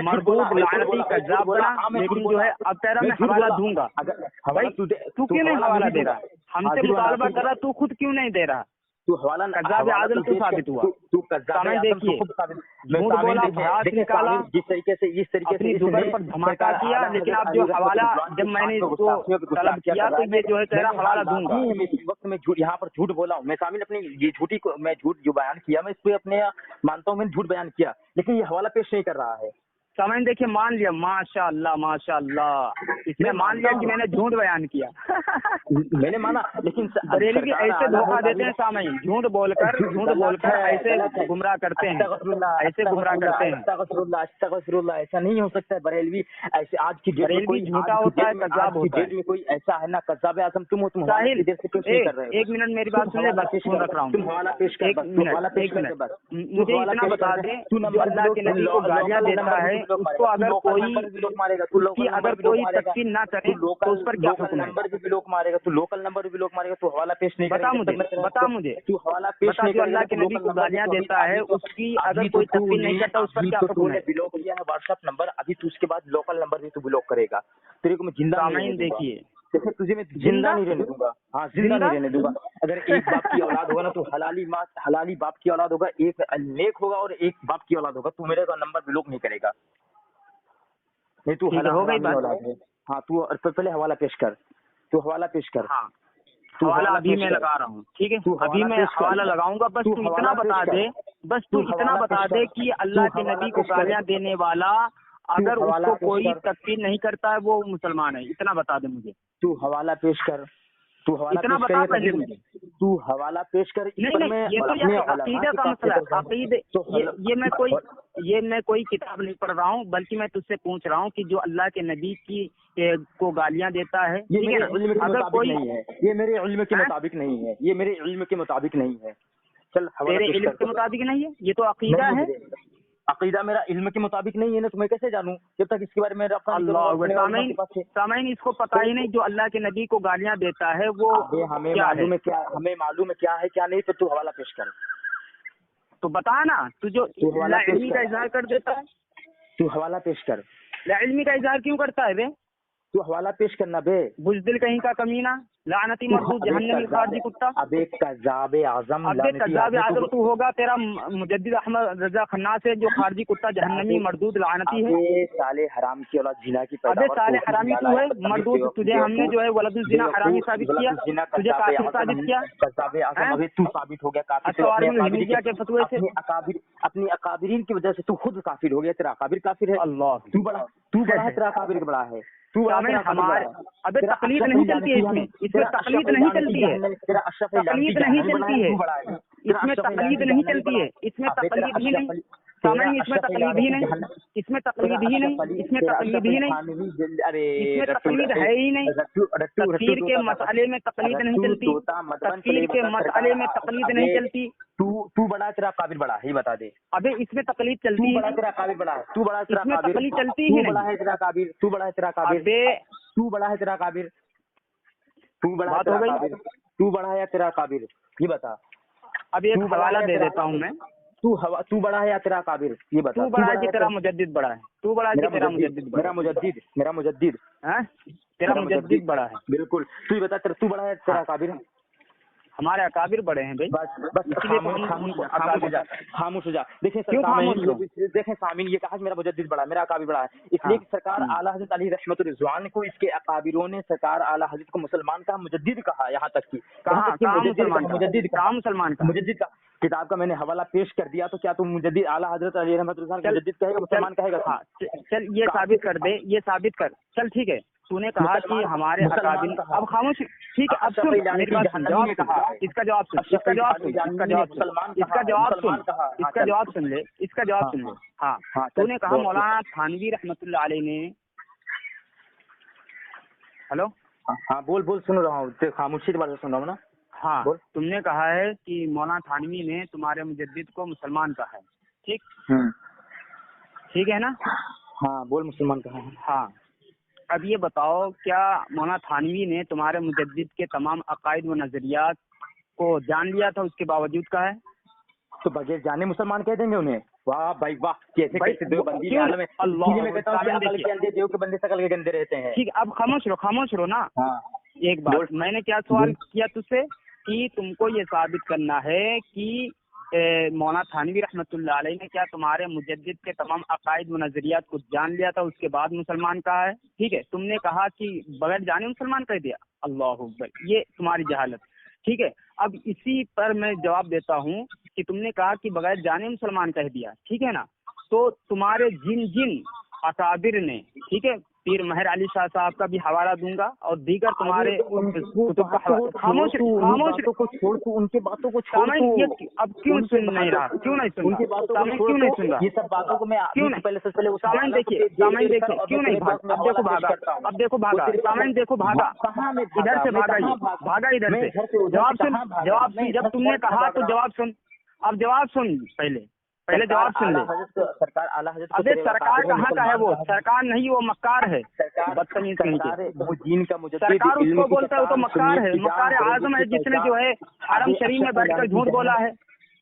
मरदूद लानती कज्जाब बना, लेकिन जो है अब तेरा मैं हवाला दूंगा। भाई तू क्यों नहीं हवाला दे रहा? हमसे मुतालबा कर रहा, तू खुद क्यों नहीं दे रहा? تو حوالہ کذاب اعظم تو ثابت ہوا. تو کذاب اعظم دیکھیے جھوٹ بولا، بھڑاس نکالا، جس طریقے اپنی دوبر پر دھماکہ کیا. لیکن اب جو حوالہ جب میں نے اس کو طلب کیا تو یہ جو ہے کہہ رہا حوالہ دوں گا. اس وقت میں یہاں پر جھوٹ بولا ہوں میں سامنے اپنی یہ جھوٹی کو میں جھوٹ جو بیان کیا میں اس پہ اپنے مانتا ہوں میں نے جھوٹ بیان کیا، لیکن یہ حوالہ پیش نہیں کر رہا ہے. سامعین دیکھیے مان لیا، ماشاء اللہ ماشاء اللہ، اس نے مان لیا کہ میں نے جھوٹ بیان کیا. میں نے مانا، لیکن بریلی بھی ایسے دھوکہ دیتے ہیں سامعین، جھوٹ بول کر ایسے گمراہ کرتے ہیں، ایسے گمراہ کرتے ہیں. استغفر اللہ، ایسا نہیں ہو سکتا ہے بریلوی. ایسے آج کی ڈیٹ میں کوئی جھوٹا ہوتا ہے، کذاب ہوتا ہے. کوئی ایسا ہے نا کذاب اعظم تم ہو، تم ساحل ادھر سے پیش نہیں کر رہے ہو. ایک منٹ میری بات سن لے، بس فون رکھ رہا ہوں. تم حوالہ پیش کر، ایک منٹ مجھے اتنا بتا دیں، جو اللہ کے نبی کو گالیاں دیتا ہے اس کو اگر کوئی تکفیر نہ کرے تو اس پر کیا حکم ہے؟ نمبر بھی بلاک مارے گا تو لوکل نمبر بھی بلاک مارے گا تو حوالہ پیش نہیں کرے گا. بتا مجھے تو حوالہ پیش نہیں جو اللہ کے نبی کو گالیاں دیتا ہے اس کی اگر کوئی تکفیر نہیں کرتا اس پر کیا حکم ہے؟ بلاک کیا ہے واٹس ایپ نمبر، ابھی تو اس کے بعد لوکل نمبر بھی تو بلاک کرے گا. تیرے کو میں زندہ دیکھیے تجھے میں زندہ نہیں رہنے دوں گا. ہاں زندہ نہیں رہنے دوں گا. اگر ایک باپ کی اولاد ہوگا نا تو حلالی باپ کی اولاد ہوگا، ایک نیک ہوگا اور ایک باپ کی اولاد ہوگا، تو میرے کا نمبر بلاک نہیں کرے گا. نہیں تو حلالی اولاد ہے. ہاں تو پہلے حوالہ پیش کر، تو حوالہ پیش کر. ہاں حوالہ ابھی میں لگا رہا ہوں، ٹھیک ہے ابھی میں حوالہ لگاؤں گا. بس تو اتنا بتا دے، بس تو اتنا بتا دے کہ اللہ کے نبی کو گالیاں دینے والا اگر اس کو کوئی تکفیر نہیں کرتا ہے وہ مسلمان ہے. اتنا بتا دے مجھے. تو حوالہ پیش کر، تو حوالہ اتنا بتا پہلے مجھے. تو حوالہ پیش کر. نہیں یہ تو عقیدہ کا مسئلہ ہے. عقیدے یہ میں کوئی کتاب نہیں پڑھ رہا ہوں، بلکہ میں تجھ سے پوچھ رہا ہوں کہ جو اللہ کے نبی کی کو گالیاں دیتا ہے اگر کوئی یہ میرے علم کے مطابق نہیں ہے، یہ میرے علم کے مطابق نہیں ہے. چل تیرے علم کے مطابق نہیں ہے، یہ تو عقیدہ ہے. عقیدہ میرا علم کے مطابق نہیں ہے نا، تو میں کیسے جانوں جب تک اس کے بارے میں سامعین اس کو پتہ ہی نہیں جو اللہ کے نبی کو گالیاں دیتا ہے وہ ہمیں معلوم ہے کیا ہے کیا نہیں. تو حوالہ پیش کر، تو بتا نا تو جو علمی کا اظہار کر دیتا ہے. تو حوالہ پیش کر. علمی کا اظہار کیوں کرتا ہے بے؟ تو حوالہ پیش کرنا بے. بزدل کہیں کا کمینہ، لعنتی مردود جہنمی خارجی کتا. ابے کذاب اعظم، کذاب اعظم تو ہوگا تیرا مجدد احمد رضا خناس ہے جو خارجی کتا جہنمی مردود لعنتی ہے. سالے حرام کی اولاد زنا کی پیداوار. ابے سالے حرامی تو ہے مردود. تجھے ہم نے جو ہے ولد الزنا حرامی ثابت کیا، تجھے کافر ثابت کیا. کذاب اعظم ابھی تو ثابت ہو گیا کافر. کے فتوے سے اپنی اکابرین کی وجہ سے تو خود کافر ہو گیا. تیرا اکابر کافر ہے. اللہ تو بڑا ہے، تیرا اکابر بڑا ہے. ہمارے ابھی تقلید نہیں چلتی ہے، اس میں تقلید نہیں چلتی ہے، تقلید نہیں چلتی ہے، اس میں تقلید نہیں چلتی ہے، اس میں تقلید ہی نہیں. سامعین اس میں تقلید ہی نہیں، اس میں تقلید ہی نہیں، اس میں تقلید ہی نہیں، اس میں تقلید ہے ہی نہیں. تکفیر کے مسئلے میں تقلید نہیں چلتی، تکفیر کے مسئلے میں تقلید نہیں چلتی. تو بڑا تیرا قابل بڑا ہے، یہ بتا دے. ابھی اس میں تقلید چلتی ہے، تیرا قابل بڑا ہے. تو بڑا تیرا اس میں قابل، تقلید چلتی ہی تو بڑا ہے تیرا قابل، تو بڑا ہے تیرا قابل، تو بڑا ہے تیرا قابل، تو بڑا ہے تیرا قابل، تو بڑا ہے تیرا قابل، یہ بتا. اب ایک حوالہ دے دیتا ہوں میں. تو بڑا ہے یا تیرا قابل، یہ بتا. تو بڑا ہے کہ تیرا مجدد بڑا ہے؟ تو بڑا ہے کہ تیرا مجدد بڑا ہے؟ میرا مجدد تیرا مجدد بڑا ہے. بالکل. تو یہ بتا تو بڑا ہے تیرا قابل. ہمارے اکابر بڑے ہیں بھائی. بس خاموش ہو جا. دیکھیں سامعین یہ کہا میرا مجدد بڑا، میرا اکابر بڑا ہے، اس لیے سرکار اعلیٰ حضرت علی رحمت الرضوان کو اس کے اکابروں نے سرکار اعلیٰ حضرت کو مسلمان کا مجدد کہا. یہاں تک کہ مجدد کا کتاب کا میں نے حوالہ پیش کر دیا. تو کیا تم مجدد اعلیٰ حضرت علی رحمت الرضوان کو مجدد کہے گا، مسلمان کہے گا؟ چل یہ ثابت کر دے، یہ ثابت کر. چل ٹھیک ہے، تو نے کہا کہ ہمارے اکابر. اب خاموش، ٹھیک ہے اب سن میری بات سن. اس کا جواب سن، اس کا جواب سن، اس کا جواب سن، اس کا جواب سن، اس کا جواب سن لے، اس کا جواب سن لے. ہاں تو نے کہا مولانا تھانوی رحمۃ اللہ علیہ نے. ہلو ہاں بول سن رہا ہوں، خاموشی کے بارے میں سن رہا ہوں نا. ہاں تم نے کہا ہے کہ مولانا تھانوی نے تمہارے مجدد کو مسلمان کہا ہے، ٹھیک ہے نا؟ ہاں بول مسلمان کہا ہے. ہاں اب یہ بتاؤ کیا مولانا تھانوی نے تمہارے مجدد کے تمام عقائد و نظریات کو جان لیا تھا، اس کے باوجود کا ہے؟ تو بغیر جانے مسلمان کہہ دیں گے انہیں؟ واہ بھائی واہ، کیسے دیوبندی عالم ہے. دیو کے بندے شکل کے گندے رہتے ہیں. ٹھیک اب خاموش رہو نا. ایک بات میں نے کیا سوال کیا تجھ سے کہ تم کو یہ ثابت کرنا ہے کہ مولانا تھانوی رحمۃ اللہ علیہ نے کیا تمہارے مجدد کے تمام عقائد و نظریات کو جان لیا تھا، اس کے بعد مسلمان کہا ہے. ٹھیک ہے، تم نے کہا کہ بغیر جانے مسلمان کہہ دیا. اللہ اکبر، یہ تمہاری جہالت. ٹھیک ہے، اب اسی پر میں جواب دیتا ہوں کہ تم نے کہا کہ بغیر جانے مسلمان کہہ دیا. ٹھیک ہے نا، تو تمہارے جن اکابر نے، ٹھیک ہے، پیر مہر علی شاہ صاحب کا بھی حوالہ دوں گا اور دیگر تمہارے کتب کا حوالہ. خاموش ان کی باتوں کو چھوڑ. اب کیوں سن نہیں رہا؟ کیوں نہیں سن رہا؟ کیوں نہیں سن رہا؟ یہ سب باتوں کو میں کیوں نہیں؟ سامعین دیکھیے کیوں نہیں بھاگا؟ اب دیکھو بھاگا، اب دیکھو بھاگا. سامعین دیکھو بھاگا، ادھر سے بھاگا، یہ بھاگا ادھر سے. جواب سن، جب تم نے کہا تو جواب سن. اب جواب سن، پہلے جواب سن لے. سرکار اعلیٰ حضرت ابے سرکار کہاں کا ہے؟ وہ سرکار نہیں، وہ مکار ہے. بدتمیز کہیں کے سرکار اس کو بولتا ہے، وہ تو مکار ہے، مکار اعظم ہے، جس نے جو ہے حرم شریف میں بیٹھ کر جھوٹ بولا ہے.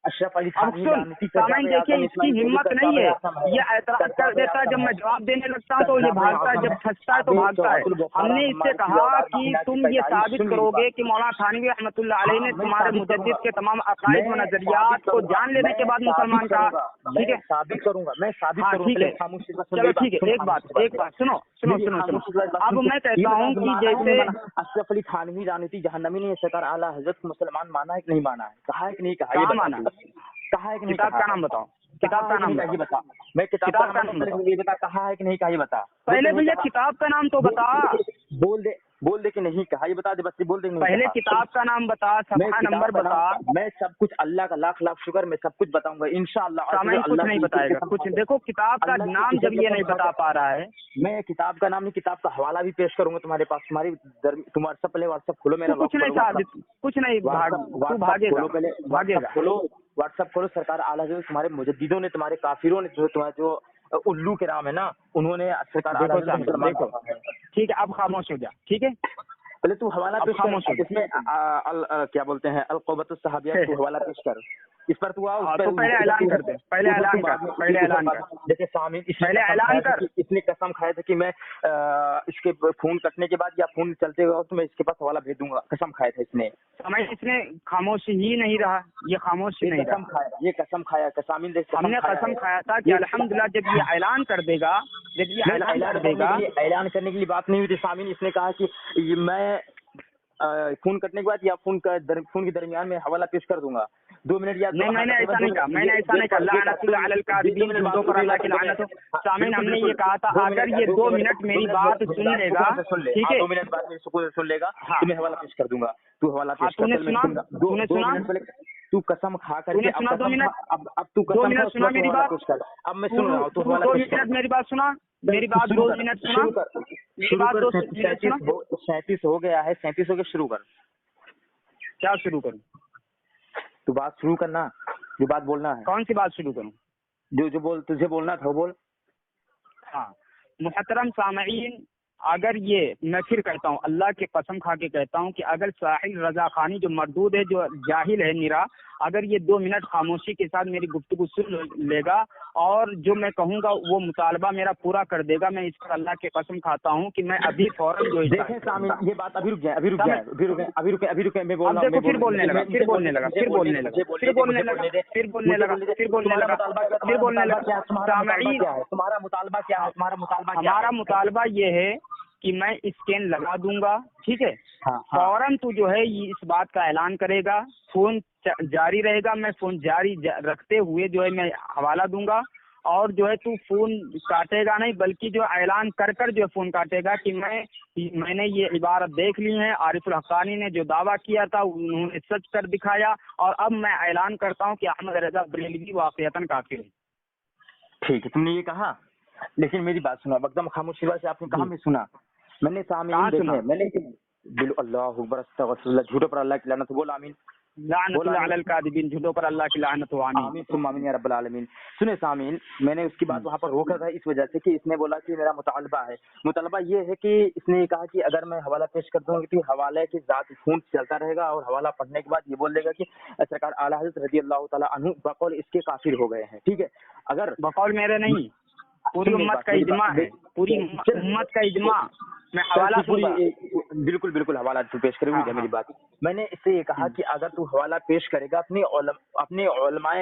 اب سن سامعین دیکھیے، اس کی ہمت نہیں ہے، یہ اعتراض کر دیتا ہے، جب میں جواب دینے لگتا ہوں تو یہ بھاگتا ہے، جب پھنستا ہے تو بھاگتا ہے. ہم نے اس سے کہا کہ تم یہ ثابت کرو گے کہ مولانا تھانوی رحمۃ اللہ علیہ نے تمہارے مجدد کے تمام عقائد و نظریات کو جان لینے کے بعد مسلمان کہا. ٹھیک ہے، ثابت کروں گا میں، ہاں ٹھیک ہے، چلو ٹھیک ہے. ایک بات سنو. اب میں کہتا ہوں کہ جیسے اشرف علی تھانوی لعنتی جہنمی نے سرکار اعلیٰ حضرت کو مسلمان مانا ہے کہ نہیں مانا ہے؟ کہا ہے کہ نہیں کہا؟ یہ مانا کہا ہے کہ نہیں؟ کتاب کا نام بتاؤ، کتاب کا نام یہ بتا. میں کتاب کا نام یہ بتا، کہا ہے کہ نہیں کہا یہ بتا. پہلے بھیا کتاب کا نام تو بتا. بول دے کہ نہیں کہا یہ بتا دے، بس بول دے. پہلے کتاب کا نام بتا، صفحہ نمبر بتا. میں سب کچھ، اللہ کا لاکھ لاکھ شکر، میں سب کچھ بتاؤں گا انشاءاللہ. سامعین کچھ نہیں بتائے گا کچھ. دیکھو کتاب کا نام جب یہ نہیں بتا پا رہا ہے، میں کتاب کا نام نہیں، کتاب کا حوالہ بھی پیش کروں گا تمہارے پاس. تم واٹس پہلے واٹس ایپ کھولو میرا. کچھ نہیں بھاگے گا. واٹس ایپ کھولو. سرکار اعلیٰ حضرت تمہارے مجددوں نے، تمہارے کافروں نے، جو الو کے نام ہے نا، انہوں نے سرکار اعلیٰ حضرت. ٹھیک ہے، اب خاموش ہو جا. ٹھیک ہے، پہلے تو حوالہ پیش کر. اس میں کیا بولتے ہیں، القوبۃ الصحابیہ کو حوالہ پیش کر. اس پر تو پہلے اعلان کر دے. پہلے اعلان کر. دیکھیں سامعین، اس نے قسم کھایا تھا کہ میں اس کے فون کٹنے کے بعد یا فون چلتے ہوئے تو میں اس کے پاس حوالہ بھیج دوں گا. قسم کھایا تھا اس نے. اس نے خاموش ہی نہیں رہا، یہ خاموش ہی نہیں رہا. یہ قسم کھایا. سامعین دیکھ، ہم نے قسم کھایا تھا کہ الحمدللہ جب یہ اعلان کر دے گا، اعلان کرنے کے لیے بات نہیں ہوئی تھی. سامعین اس نے کہا کہ میں فون کٹنے کے بعد یا فون کے درمیان میں حوالہ پیش کر دوں گا. 2 منٹ یا نہیں، میں نے ایسا نہیں کہا. لعنت اللہ علی الکاذبین، جھوٹوں پر اللہ کی لعنت ہو. سامعین ہم نے یہ کہا تھا اگر یہ 2 منٹ میری بات سن لے گا، ٹھیک ہے، 2 منٹ بعد میری سکون سن لے گا تو میں حوالہ پیش کر دوں گا. تو حوالہ پیش کر. تو نے سنا، تو قسم کھا کر کے سنا 2 منٹ. اب تو 2 منٹ سنا میری بات. اب میں سن رہا ہوں. تو 2 منٹ میری بات سنا. میری بات 2 منٹ سنا. میری بات 2 منٹ سنا. 37 ہو گیا ہے. 37 ہو گیا. شروع کر. کیا شروع کروں؟ تو بات شروع کرنا، جو بات بولنا ہے. کون سی بات شروع کروں؟ جو بول تجھے بولنا تھا وہ بول. ہاں محترم سامعین، اگر یہ میں پھر کہتا ہوں، اللہ کی قسم کھا کے کہتا ہوں کہ اگر ساحل رضا خانی جو مردود ہے، جو جاہل ہے نرا، اگر یہ 2 منٹ خاموشی کے ساتھ میری گفتگو سن لے گا اور جو میں کہوں گا وہ مطالبہ میرا پورا کر دے گا، میں اس پر اللہ کی قسم کھاتا ہوں کہ میں ابھی فوراً جو دیکھیں سامعین، یہ بات ابھی رک جائے. میں بول رہا ہوں. پھر بولنے لگا. تمہارا مطالبہ کیا ہے؟ ہمارا مطالبہ یہ ہے کہ میں اسکین لگا دوں گا. ٹھیک ہے، فوراً تو جو ہے اس بات کا اعلان کرے گا. فون جاری رہے گا، میں فون جاری رکھتے ہوئے جو ہے میں حوالہ دوں گا. اور جو ہے تو فون کاٹے گا نہیں، بلکہ جو اعلان کر جو فون کاٹے گا کہ میں نے یہ عبارت دیکھ لی ہے. عارف الحقانی نے جو دعویٰ کیا تھا انہوں نے سچ کر دکھایا، اور اب میں اعلان کرتا ہوں کہ احمد رضا بریلوی واقعتاً کافر ہے. ٹھیک ہے، تم نے یہ کہا، لیکن میری بات سنا. ایک خاموشی سے آپ نے کہا میں سنا. میں نے سامعین دیکھے، میں نے اللہ اکبر استغفر اللہ، جھوٹوں پر اللہ کی لعنت. بول آمین. لعنت اللہ علی الکاذبین، جھوٹوں پر اللہ کی لعنت ہو. آمین ثم آمین یا رب العالمین. سنیں سامعین، میں نے اس کی بات وہاں پر روکا تھا اس وجہ سے کہ اس نے بولا کہ میرا مطالبہ ہے. مطالبہ یہ ہے کہ اس نے کہا کہ اگر میں حوالہ پیش کر دوں گی تو حوالے کی ذات فون چلتا رہے گا، اور حوالہ پڑھنے کے بعد یہ بول دے گا کہ سرکار اعلیٰ حضرت رضی اللہ تعالیٰ عنہ بقول اس کے کافر ہو گئے ہیں. ٹھیک ہے، اگر بقول میرے نہیں، पूरी उम्मत का इजमा है, पूरी उम्मत का इजमा। मैं हवाला दूंगा। बिल्कुल बिल्कुल हवाला तू पेश करे, मुझे मेरी बात। मैंने इससे ये कहा कि अगर तू हवाला पेश करेगा अपने उलमा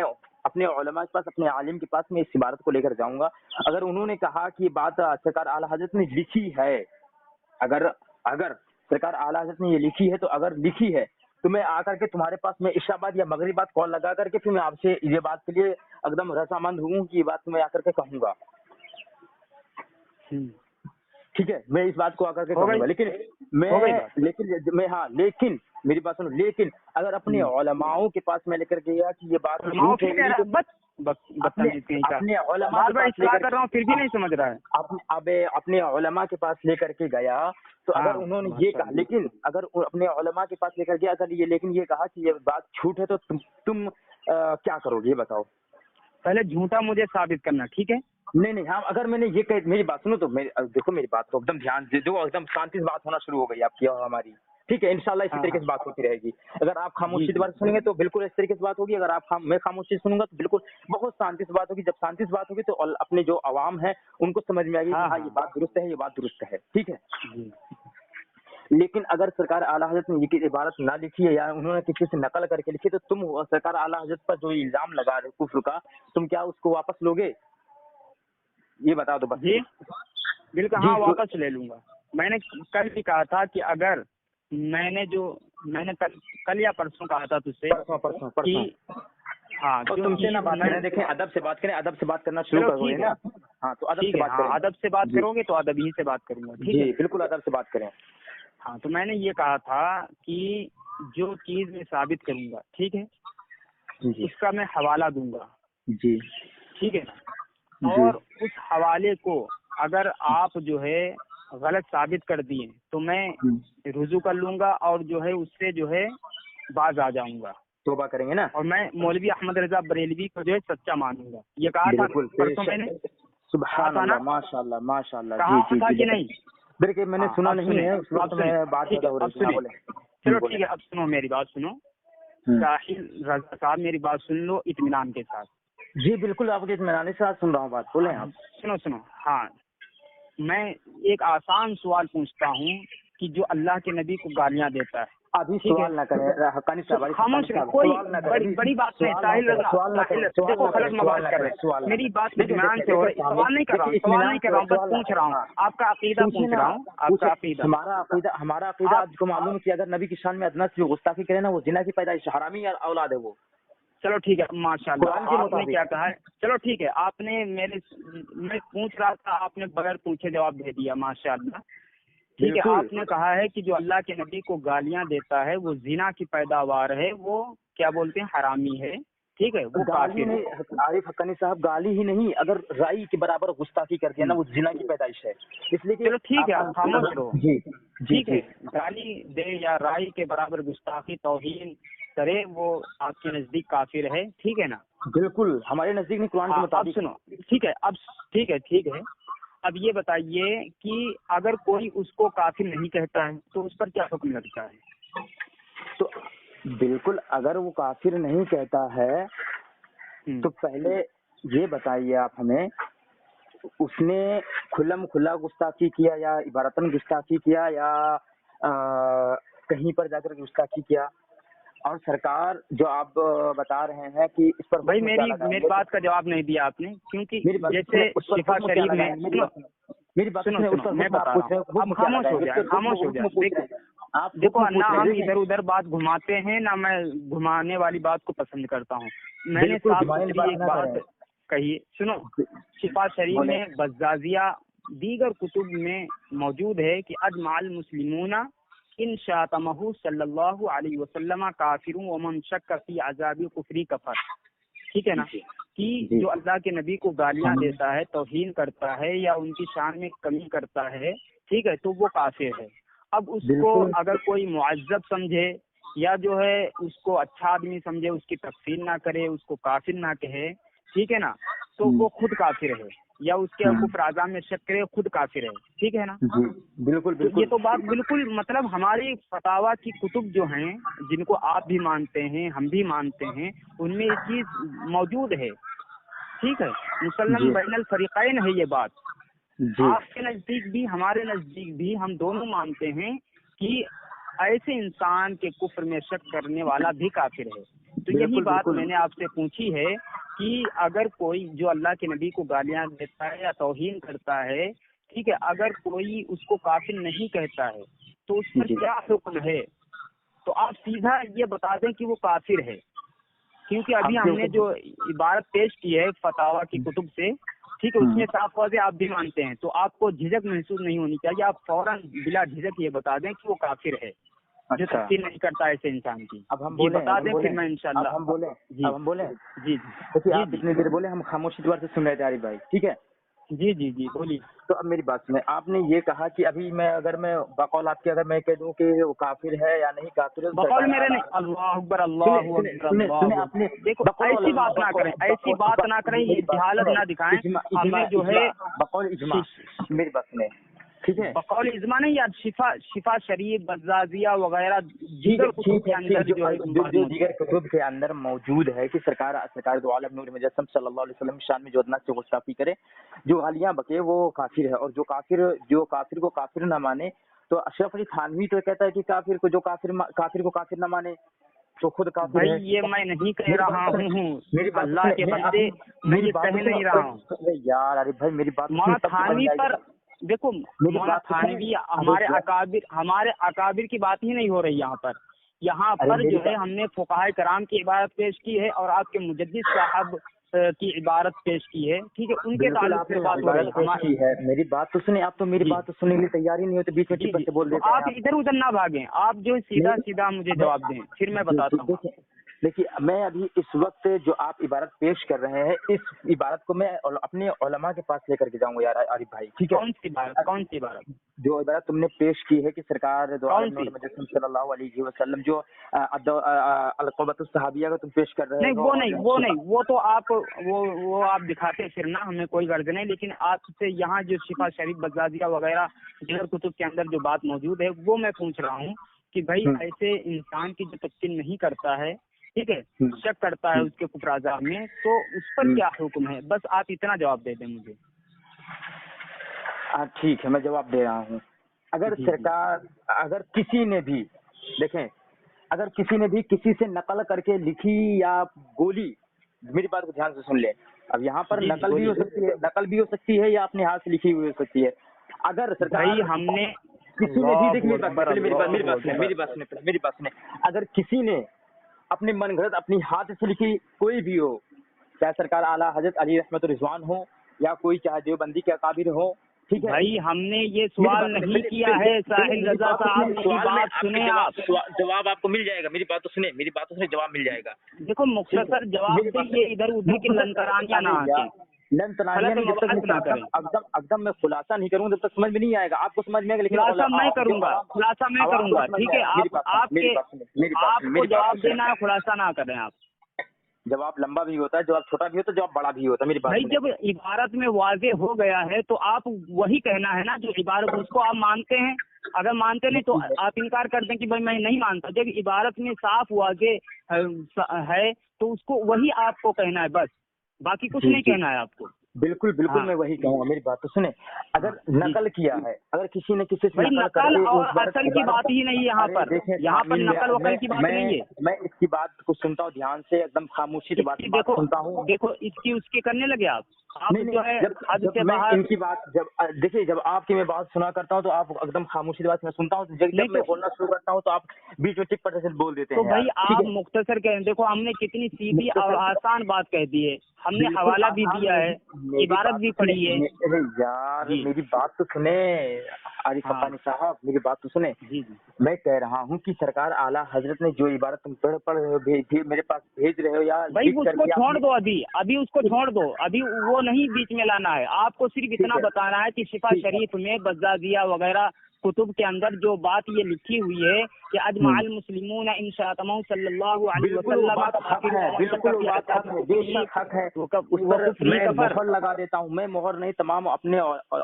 के पास, अपने आलिम के पास, मैं इस इबारत को लेकर जाऊंगा। अगर उन्होंने कहा कि ये बात सरकार आला हजरत ने लिखी है, अगर सरकार आला हजरत ने ये लिखी है, तो अगर लिखी है तो मैं आकर के तुम्हारे पास मैं इशाबाद या मगरिबाद कॉल लगा करके फिर मैं आपसे ये बात के लिए एकदम रजामंद हूँ कि ये बात मैं आकर के कहूंगा। ठीक है, मैं इस बात को आकर के कहूंगा। लेकिन मेरी बात सुनो, लेकिन अगर अपने उलमाओं के पास मैं लेकर गया कि ये बात झूठ है, अपने उलमा कर रहा हूँ फिर भी नहीं समझ रहा है। अपने उलमा के पास लेकर के गया तो अगर उन्होंने ये कहा, लेकिन अगर अपने उलमा के पास लेकर गया अगर लेकिन ये कहा कि ये बात झूठ है, तो तुम क्या करोगे ये बताओ। पहले झूठा मुझे साबित करना, ठीक है? नहीं हाँ, अगर मैंने ये कह, मेरी बात सुनो तो देखो मेरी बात को एकदम ध्यान से देखो, एकदम शांति से बात होना शुरू हो गई आपकी और हमारी, ठीक है? इंशाल्लाह इसी तरीके से बात होती रहेगी। अगर आप खामोशी से बात सुनेंगे तो बिल्कुल इस तरीके से बात होगी, अगर मैं खामोशी सुनूंगा तो बिल्कुल बहुत शांति से बात होगी। जब शांति से बात होगी तो अपने जो अवाम है उनको समझ में आएगी कि हाँ ये बात दुरुस्त है, ये बात दुरुस्त है, ठीक है? लेकिन अगर सरकार आला हजरत ने ये इबारत ना लिखी है या उन्होंने किसी से नकल करके लिखी, तो तुम सरकार आला हजरत पर जो इल्जाम लगा रहे कुफ्र का, तुम क्या उसको वापस लोगे? ये बता दो बस। जी बिल्कुल, हाँ वापस ले लूंगा। मैंने कल भी कहा था कि अगर मैंने कल या परसों कहा था तुझसे कि हाँ तो तुमसे ना बात करें, देखें अदब से बात करें, अदब से बात करना शुरू करोगे ना? हाँ तो अदब से बात करें। अदब से बात करोगे तो अदब ही से बात करूंगा, ठीक है? बिल्कुल अदब से बात करें। हाँ तो मैंने ये कहा था कि जो चीज मैं साबित करूंगा, ठीक है, उसका मैं हवाला दूंगा जी, ठीक है ना? और उस हवाले को अगर आप जो है गलत साबित कर दिए तो मैं रुजू कर लूंगा और जो है उससे जो है बाज आ जाऊंगा, तौबा करेंगे ना, और मैं मौलवी अहमद रजा बरेलवी को जो है सच्चा मानूंगा। ये कहा था परसों मैंने। सुभान अल्लाह, माशाल्लाह माशाल्लाह। कहा था कि नहीं? देखिए मैंने सुना नहीं है, उस वक्त में बात हो रही है। चलो ठीक है, अब सुनो मेरी बात, सुनो साहिल रजा साहब, मेरी बात सुन लो इत्मीनान के साथ। जी बिल्कुल, आपके इत्मीनान के साथ सुन रहा हूँ बात, बोले आप। सुनो हाँ, मैं एक आसान सवाल पूछता हूँ कि जो अल्लाह के नबी को गालियाँ देता है, अभी सवाल ना करें हक्कानी साहब, खामोश, कोई बड़ी बात नहीं। साहिल देखो गलत मबाद कर रहे हैं, मेरी बात इत्मीनान से हो रही, सवाल नहीं कर रहा हूँ, बस पूछ रहा हूँ, आपका अकीदा पूछ रहा हूँ, आपका अकीदा। हमारा अकीदा आपको मालूम है कि अगर नबी की शान में अदना से गुस्ताखी करे ना, वो जिना की पैदाइश, हरामी औलाद है वो। चलो ठीक है, माशाल्लाह आपने क्या कहा है, चलो ठीक है, आपने मैं पूछ रहा था, आपने बगैर पूछे जवाब दे दिया, माशाल्लाह, ठीक है। आपने कहा है कि जो अल्लाह के नबी को गालियां देता है वो जिना की पैदावार है, वो क्या बोलते हैं, हरामी है, ठीक है, वो काफिर है। आरिफ हक्कानी साहब, गाली ही नहीं, अगर राई के बराबर गुस्ताखी कर दिया ना, वो जिना की पैदाइश है, इसलिए चलो ठीक है, आप खामोश रहो, ठीक है। गाली दे या राई के बराबर गुस्ताखी तौहीन करे, वो आपके नजदीक काफिर है, ठीक है ना? बिल्कुल, हमारे नजदीक नहीं, कुरान के मुताबिक। अब सुनो, ठीक है, अब ठीक है, अब ये बताइए कि अगर कोई उसको काफिर नहीं कहता है तो उस पर क्या हुक्म लगता है? तो बिल्कुल, अगर वो काफिर नहीं कहता है तो पहले ये बताइए आप हमें, उसने खुल्लम खुल्ला गुस्ताखी किया या इबारतन गुस्ताखी किया या कहीं पर जाकर गुस्ताखी किया? और सरकार जो आप बता रहे हैं कि इस पर भाई मेरी बात का जवाब नहीं दिया आपने, क्योंकि जैसे शिफा शरीफ में मेरी बात सुनो मैं बता रहा हूँ, अब खामोश हो जाए। देखो ना, हम इधर उधर बात घुमाते हैं ना, मैं घुमाने वाली बात को पसंद करता हूँ। मैंने साफ सुथरी एक बात कही, सुनो, शिफा शरीफ में बज़्ज़ाज़िया दीगर कुतुब में मौजूद है कि अजमाल मुस्लिमूना इन शातमहु सल्लल्लाहु अलैहि वसल्लम काफिरुन व मन शक्क फी अज़ाबी कुफरी कफर, ठीक है ना? कि जो अल्लाह के नबी को गालियां देता है, तौहीन करता है या उनकी शान में कमी करता है, ठीक है, तो वो काफिर है। अब उसको अगर कोई मुअज्जब समझे या जो है उसको अच्छा आदमी समझे, उसकी तकफीर ना करे, उसको काफिर ना कहे, ठीक है ना, तो वो खुद काफिर है, या उसके कुफ्र आज़म में शक करे, खुद काफिर है, ठीक है ना? बिल्कुल तो ये तो बात बिल्कुल, मतलब हमारी फतावा की कुतुब जो हैं, जिनको आप भी मानते हैं, हम भी मानते हैं, उनमें ये चीज मौजूद है, ٹھیک ہے، مسلم بین الفریقین ہے یہ بات. آپ کے نزدیک بھی ہمارے نزدیک بھی ہم دونوں مانتے ہیں کہ ایسے انسان کے کفر میں شک کرنے والا بھی کافر ہے. تو یہی بات میں نے آپ سے پوچھی ہے کہ اگر کوئی جو اللہ کے نبی کو گالیاں دیتا ہے یا توہین کرتا ہے، ٹھیک ہے، اگر کوئی اس کو کافر نہیں کہتا ہے تو اس پر کیا حکم ہے؟ تو آپ سیدھا یہ بتا دیں کہ وہ کافر ہے، کیونکہ ابھی ہم نے جو عبارت پیش کی ہے فتاویٰ کی کتب سے، ٹھیک ہے، اس میں صاف واضح آپ بھی مانتے ہیں، تو آپ کو جھجک محسوس نہیں ہونی چاہیے. آپ فوراً بلا جھجک یہ بتا دیں کہ وہ کافر ہے جو تفسیر نہیں کرتا ایسے انسان کی. اب ہم جی بتا دیں پھر میں انشاءاللہ. اب ہم بولیں جی اب ہم بولیں جی آپ اتنی دیر بولے، ہم خاموشی دوبارہ سے سن رہے تھے عارف بھائی، ٹھیک ہے. جی جی جی بولیے. تو اب میری بات سنیں، آپ نے یہ کہا کہ ابھی میں اگر میں بقول آپ کے اگر میں کہہ دوں کہ وہ کافر ہے یا نہیں کافر ہے، بقول میرے نہیں. اللہ اکبر اللہ اکبر اللہ. آپ نے دیکھو ایسی بات نہ کریں، ایسی بات نہ کریں، یہ جہالت نہ دکھائیں. ہمیں جو ہے بقول اجماع، میری بات سنیں، ٹھیک ہے، بقول اجماع نہیں یار، شفا شریف بزازیہ وغیرہ دیگر کتب کے اندر جو ہے جو دیگر کتب کے اندر موجود ہے کہ سرکار دو عالم نور مجسم صلی اللہ علیہ وسلم شان میں جو ادنا سے گستاخی کرے، جو غالیاں بکے وہ کافر ہے، اور جو کافر کو کافر نہ مانے. تو اشرف علی تھانوی تو کہتا ہے کہ کافر کو کافر نہ مانے تو خود کافر ہے. بھائی یہ میں نہیں کہہ رہا ہوں، اللہ کے بندے میں یہ کہہ نہیں رہا ہوں یار. ارے بھائی میری بات مولانا تھانوی پر دیکھو، مولانا تھانوی ہمارے اکابر کی بات ہی نہیں ہو رہی یہاں پر. یہاں پر جو ہے ہم نے فقہائے کرام کی عبارت پیش کی ہے اور آپ کے مجدد صاحب کی عبارت پیش کی ہے، ٹھیک ہے، ان کے تعلق سے بات ہو رہی ہے. میری بات تو سنیں، آپ تو میری بات تو سننے کے لیے تیار ہی نہیں ہوتے، بیچ میں ٹپر سے بول دیتے ہیں. آپ ادھر ادھر نہ بھاگیں، آپ جو سیدھا مجھے جواب دیں، پھر میں بتاتا ہوں. دیکھیے میں ابھی اس وقت جو آپ عبارت پیش کر رہے ہیں، اس عبارت کو میں اپنے علماء کے پاس لے کر کے جاؤں گا یار عارف بھائی، ٹھیک ہے. کون سی عبارت؟ جو عبارت تم نے پیش کی ہے کہ سرکار دو عالم نور مجسم صلی اللہ علیہ وسلم جو القبۃ الصحابیہ کا تم پیش کر رہے ہو. وہ نہیں، وہ تو آپ وہ آپ دکھاتے پھرنا، ہمیں کوئی غرض نہیں. لیکن آپ سے یہاں جو شفا شریف بزازیہ وغیرہ دیگر کتب کے اندر جو بات موجود ہے وہ میں پوچھ رہا ہوں کہ بھائی ایسے انسان کی جو تفصیل نہیں کرتا ہے، ٹھیک ہے، شک کرتا ہے اس کے کفر عذاب میں، تو اس پر کیا حکم ہے؟ بس آپ اتنا جواب دے دیں مجھے. ٹھیک ہے، میں جواب دے رہا ہوں. اگر کسی نے بھی دیکھیں، اگر کسی نے بھی کسی سے نقل کر کے لکھی یا بولی، میری بات کو دھیان سے سن لیں. اب یہاں پر نقل بھی ہو سکتی ہے یا اپنے ہاتھ سے لکھی ہوئی ہو سکتی ہے. اگر بھائی ہم نے کسی نے بھی میری بات سنیں، اگر کسی نے اپنے من گھڑت اپنی ہاتھ سے لکھی کوئی بھی ہو، چاہے سرکار اعلیٰ حضرت علی رحمت الرضوان ہو یا کوئی چاہے دیوبندی کے اکابر ہو، ٹھیک ہے بھائی ہم نے یہ سوال نہیں کیا ہے. ساحل رضا صاحب کی بات سنیں، آپ جواب آپ کو مل جائے گا. میری بات تو سنیں، جواب مل جائے گا. دیکھو مختصر جواب دیں، ادھر ادھر کی لنترانیاں نہ آتی. اقدم میں خلاصہ نہیں کروں جب تک سمجھ میں نہیں آئے گا. آپ کو سمجھ میں آئے گا، لیکن خلاصہ میں کروں گا، ٹھیک ہے. آپ کو جواب دینا ہے، خلاصہ نہ کریں آپ. جواب لمبا بھی ہوتا ہے، جواب چھوٹا بھی ہوتا ہے، جواب بڑا بھی ہوتا ہے. میری بات بھائی جب عبارت میں واضح ہو گیا ہے تو آپ وہی کہنا ہے نا جو عبارت، اس کو آپ مانتے ہیں. اگر مانتے نہیں تو آپ انکار کر دیں کہ بھائی میں نہیں مانتا. جب عبارت میں صاف واضح ہے تو اس کو وہی آپ کو کہنا ہے، بس باقی کچھ نہیں کہنا ہے آپ کو. بالکل میں وہی کہوں گا. میری بات تو سنیں، اگر نقل کیا ہے، اگر کسی نے کسی سے نقل اور اصل کی بات ہی نہیں یہاں پر نقل وقل کی بات نہیں ہے. میں اس کی بات کو سنتا ہوں دھیان سے، ایک دم خاموشی سے بات سنتا ہوں. دیکھو اس کی کرنے لگے آپ جو ہے حد سے باہر. ان کی بات دیکھیے، جب آپ کی میں بات سنا کرتا ہوں تو آپ ایک دم خاموشی سے بات میں سنتا ہوں. جب میں بولنا شروع کرتا ہوں تو آپ بیچ میں ٹک پٹ سے بول دیتے ہیں. تو بھائی آپ مختصر کہیں. دیکھو ہم نے کتنی سیدھی اور آسان بات کہہ دی ہے، ہم نے حوالہ بھی دیا ہے، عبارت بھی پڑھی ہے. یار میری بات تو سنیں عارف حقانی صاحب، میری بات تو سنیں. میں کہہ رہا ہوں کہ سرکار اعلیٰ حضرت نے جو عبارت تم پڑھ رہے ہو، میرے پاس بھیج رہے ہو، یا بھائی اس کو چھوڑ دو، ابھی اس کو چھوڑ دو. ابھی وہ نہیں بیچ میں لانا ہے. آپ کو صرف اتنا بتانا ہے کہ شفا شریف میں بزازیہ وغیرہ کتب کے اندر جو بات یہ لکھی ہوئی ہے کہ اجمع المسلمون ان شاتموا صلی اللہ علیہ وسلم، میں مہر لگا دیتا ہوں. میں مہر نہیں، تمام اپنے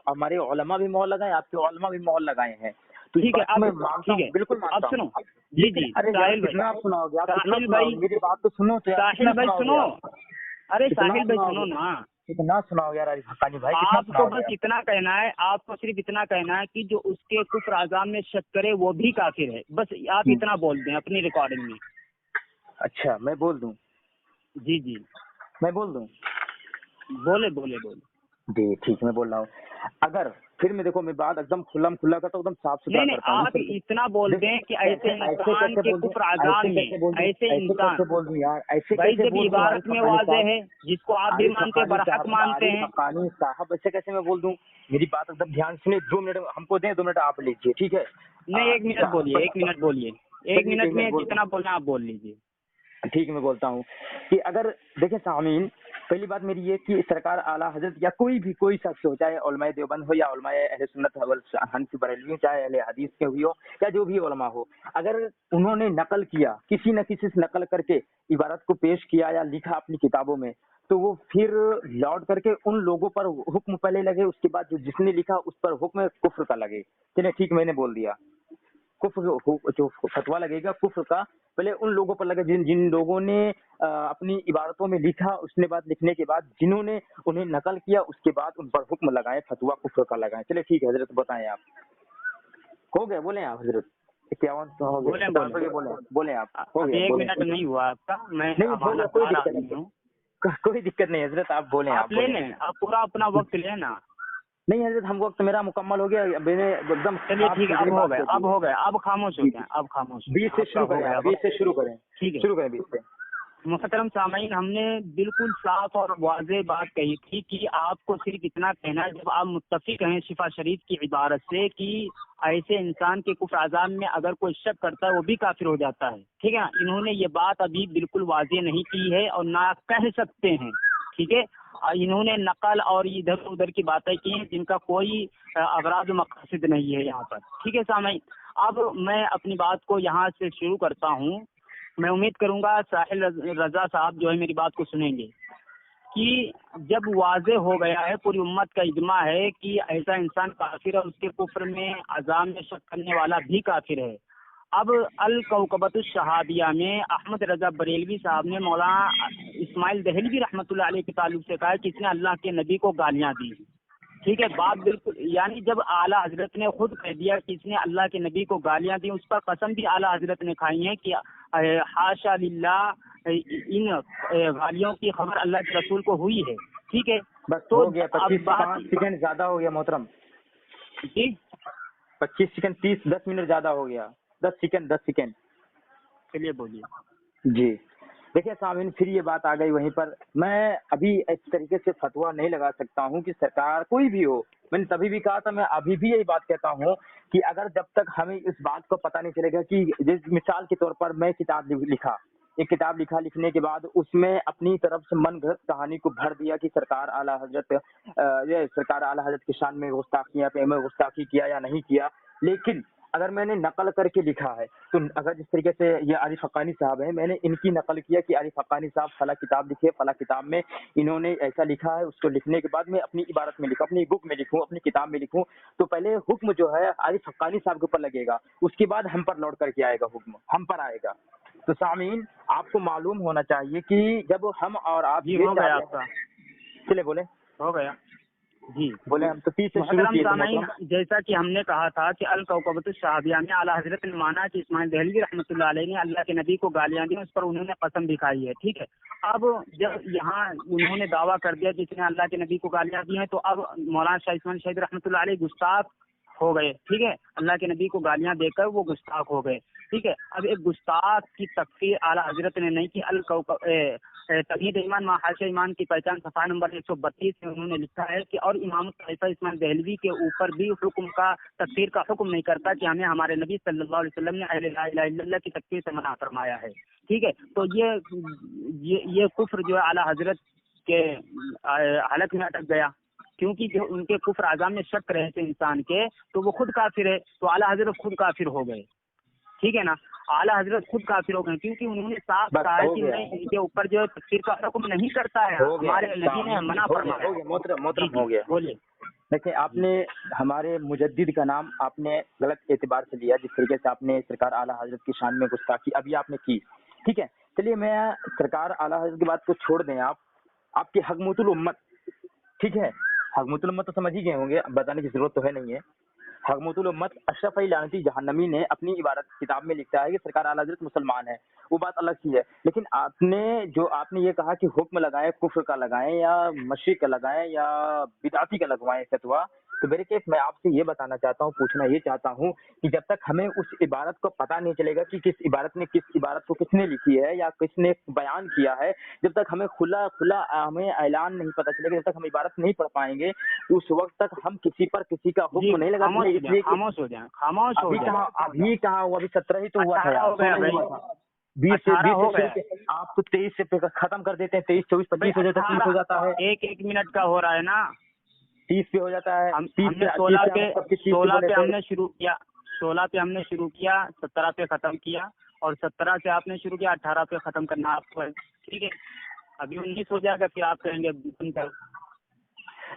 ہمارے علماء بھی مہر لگائے، آپ کے علماء بھی مہر لگائے ہیں. ٹھیک ہے بالکل اب سنو. جی ساحل بھائی، میری بات تو سنو. ساحل بھائی سنو، अरे कितना साहिल भाई सुनो सुनाओगे? ना, कितना सुनाओगे यार अली हक्कानी भाई, कितना आपको सुनाओगे बस यार? इतना कहना है, आपको सिर्फ इतना कहना है कि जो उसके कुफ्र आज़ाम में शक करे वो भी काफिर है, बस आप इतना बोल दें अपनी रिकॉर्डिंग में। अच्छा मैं बोल दूं? जी जी, मैं बोल दूं? बोले बोले बोले। जी ठीक, मैं बोल रहा हूँ। अगर फिर मैं देखो, मैं बात एकदम खुल्लम खुल्ला करता हूँ, एकदम साफ सुथरा नहीं नहीं, करता हूँ। आप इतना बोल दें कि ऐसे इंसान के बोल दूं? कुफ्र आज़ाम ऐसे कैसे बोल में, दूं? ऐसे ऐसे इंसान, कैसे बोल दूं यार? ऐसे भाई कैसे जब बोल दूं? इबारत आरिफ में हक्कानी वाज़े साहब, है, जिसको आप भी आरिफ मानते हक्कानी बरहक साहब, मानते आरिफ हैं। हक्कानी साहब, ऐसे कैसे मैं बोल दूं? मेरी बात एकदम ध्यान सुनिए, 2 मिनट हमको दें, 2 मिनट आप लीजिए, ठीक है? नहीं, एक मिनट बोलिए, एक मिनट बोलिए, एक चलिए मिनट ठीक, मैं में बोल जितना बोलना आप बोल लीजिए। ठीक है, मैं बोलता हूँ कि अगर देखें सामीन, पहली बात मेरी ये कि सरकार आला हजरत या कोई शख्स हो, चाहे उलमाए देवबंद हो या उलमाए अहले सुन्नत वल हनफी बरेलवी हो, चाहे अहले हदीस के भी हो या जो भी उलमा हो, अगर उन्होंने नकल किया, किसी न किसी से नकल करके इबारत को पेश किया या लिखा अपनी किताबों में, तो वो फिर लौट करके उन लोगों पर हुक्म पहले लगे, उसके बाद जो जिसने लिखा उस पर हुक्म कुफ्र का लगे। चलिए ठीक, मैंने बोल दिया, कुफ्र जो फतवा लगेगा कुफ्र का पहले उन लोगों पर लगे जिन जिन लोगों ने अपनी इबारतों में लिखा, उसने बाद लिखने के बाद जिन्होंने उन्हें नकल किया, उसके बाद उन पर हुक्म लगाए, फतवा कुफ्र का लगाए। चलिए ठीक है हजरत, बताएं आप। हो गए, बोले आप हजरत। 51 तो हो गए, बोले 50 बोले, हो गए, बोले बोले आप। हो अब गया, एक बोले। मिनट नहीं हुआ आपका, मैं नहीं हो गया, कोई अमानतदार दिक्कत आदमी नहीं, हूँ। कोई दिक्कत नहीं हजरत, आप बोले, आप आप ले बोले। लें, आप पूरा अपना वक्त लेना। नहीं हजरत, हम वक्त मेरा मुकम्मल हो गया, मैंने एकदम चलिए साफ ठीक है, सुथरी अब हो बात गया, कर दी अब है। हो गया, अब खामोश हो जी गया, जी, अब खामोश हो 20 गया, से आपका शुरू हो करें गया आप, 20 वक्त। से शुरू करें, ठीक है। शुरू करें 20 से। मोहतरम सामीन, हमने बिल्कुल साफ और वाज़ेह बात कही थी कि आपको सिर्फ इतना कहना है, जब आप मुत्तफिक हैं शिफा शरीफ की इबारत से कि ऐसे इंसान के कुफ्र आज़ाम में अगर कोई शक करता है वो भी काफिर हो जाता है, ठीक है ना? इन्होंने ये बात अभी बिल्कुल वाज़ेह नहीं की है और ना कह सकते हैं, ठीक है? इन्होंने नकल और इधर उधर की बातें की हैं जिनका कोई अगराज मकसद नहीं है यहाँ पर, ठीक है सामीन? अब मैं अपनी बात को यहाँ से शुरू करता हूँ। मैं उम्मीद करूंगा साहिल रजा साहब जो है मेरी बात को सुनेंगे कि जब वाज़े हो गया है, पूरी उम्मत का इजमा है कि ऐसा इंसान काफिर है, उसके कुफ्र में अज़ाम में शक करने वाला भी काफिर है। अब अल कौकबतुश शहाबिया में अहमद रजा बरेलवी साहब ने मौलाना इस्माइल दहलवी रहमतुल्लाह अलैह के ताल्लुक से कहा कि इसने अल्लाह के नबी को गालियां दी, ठीक है? बात बिल्कुल, यानी जब आला हजरत ने खुद कह दिया कि इसने अल्लाह के नबी को गालियां दी, उस पर कसम भी आला हजरत ने खाई है कि हाशा लिल्लाह, इन गालियों की खबर अल्लाह के रसूल को हुई है, ठीक है? बस तो हो गया, अब 25 बात 5 सेकंड ज्यादा हो गया मोहतरम, जी, 25 सेकंड 10 मिनट ज्यादा हो गया, 10 सेकंड। चलिए बोलिए। जी देखिए सामीन, फिर ये बात आ गई वहीं पर। मैं अभी इस तरीके से फतवा नहीं लगा सकता हूँ कि सरकार कोई भी हो, मैंने तभी भी कहा था, मैं अभी भी यही बात कहता हूँ कि अगर जब तक हमें इस बात को पता नहीं चलेगा कि जिस मिसाल के तौर पर मैं किताब लिखा, एक किताब लिखा, लिखने के बाद उसमें अपनी तरफ से मन गढ़ंत कहानी को भर दिया कि सरकार आला हजरत की शान में गुस्ताखी किया या नहीं किया, लेकिन अगर मैंने नकल करके लिखा है, तो अगर जिस तरीके से ये आरिफ हक्कानी साहब हैं, मैंने इनकी नकल किया कि आरिफ हक्कानी साहब फला किताब लिखे, फला किताब में इन्होंने ऐसा लिखा है, उसको लिखने के बाद मैं अपनी इबारत में लिखूं, अपनी बुक में लिखूं, अपनी किताब में लिखूं, तो पहले हुक्म जो है आरिफ हक्कानी साहब के ऊपर लगेगा, उसके बाद हम पर लौट करके आएगा, हुक्म हम पर आएगा। तो सामीन, आपको मालूम होना चाहिए कि जब हम और आप जी, ये हो गया चाहते आपका, हैं, चले बोले हो गया जी। बोले, हम तो 30 से शुरू मोहतरम किए थे सामीन, मोहतरम। जैसा कि हमने कहा था कि अल कौकबतुश शहाबिया में आला हजरत ने माना कि इस्माइल दहलवी रहमतुल्लाह अलैह ने अल्लाह के नबी को गालियां दी, उस पर उन्होंने कसम भी खाई है, ठीक है? अब जब यहाँ उन्होंने दावा कर दिया कि इसने अल्लाह के नबी को गालियां दी हैं, तो अब मौलाना शाह इस्माइल शहीद रहमतुल्लाह अलैह गुस्ताख हो गए, ठीक है? अल्लाह के नबी को गालियां देकर वो गुस्ताख हो गए, ठीक है? अब एक गुस्ताख की तकफीर आला हजरत ने नहीं की। तमीद ईमान महाशा ईमान की पहचान सफ़ा नंबर 132 में उन्होंने लिखा है कि और इमाम तरीक़ा इस्माइल दहलवी के ऊपर भी हुक्म का तकफीर का हुक्म नहीं करता कि हमें हमारे नबी सल्लल्लाहु अलैहि वसल्लम ने अहले ला इलाहा इल्लल्लाह की तकफीर से मना फरमाया है, ठीक है? तो ये कुफ्र जो है आला हजरत के हालत में अटक गया, क्योंकि जो उनके कुफ्र आज़ाम में शक रहे थे इंसान के, तो वो खुद काफिर है, तो आला हजरत खुद काफिर हो गए, ठीक है ना? आला हजरत खुद काफिर हो गए क्योंकि उन्होंने साफ कहा है कि मैं इनके ऊपर जो है तकफीर का हुक्म नहीं करता है, हमारे नबी ने मना फरमाया। हो गया मोहतरम, हो गया। बोलिए। देखिए, आपने हमारे मुजद्दिद का नाम आपने गलत एतबार से लिया, जिस तरीके से आपने सरकार आला हजरत की शान में गुस्ताखी अभी आपने की, ठीक है? चलिए, मैं सरकार आला हजरत की बात को छोड़ दें आप, آپ کی حکمت الامت، ٹھیک ہے، حکمت الامت تو سمجھ ہی گئے ہوں گے، بتانے کی ضرورت تو ہے نہیں ہے. حکمت الامت اشرف علی لعنتی جہنمی نے اپنی عبارت کتاب میں لکھا ہے کہ سرکار اعلیٰ حضرت مسلمان ہے، وہ بات الگ سی ہے. لیکن آپ نے یہ کہا کہ حکم لگائیں، کفر کا لگائیں یا مشرک کا لگائیں یا بدعتی کا لگوائیں فتویٰ، تو میرے کیس میں آپ سے یہ بتانا چاہتا ہوں، پوچھنا یہ چاہتا ہوں کہ جب تک ہمیں اس عبارت کو پتہ نہیں چلے گا کہ کس عبارت کو کس نے لکھی ہے یا کس نے بیان کیا ہے، جب تک ہمیں کھلا ہمیں اعلان نہیں پتہ چلے گا، جب تک ہم عبارت نہیں پڑھ پائیں گے، اس وقت تک ہم کسی پر کسی کا حکم نہیں لگا سکتے. اس لیے خاموش ہو جائیں. ابھی کہاں ہوا، ابھی 17 ہی تو ہوا تھا یار، 20 سے آپ تو 23 سے ختم کر دیتے ہیں، 23 24 25 ہو جاتا ہے، 30 ہو جاتا ہے، ایک منٹ کا ہو رہا ہے نا، 30 پہ ہو جاتا ہے. 16 پہ ہم نے شروع کیا، 16 پہ ہم نے شروع کیا، 17 پہ ختم کیا، اور 17 سے آپ نے شروع کیا، 18 پہ ختم کرنا آپ کو ہے. ٹھیک ہے، ابھی 19 ہو جائے گا، پھر آپ کہیں گے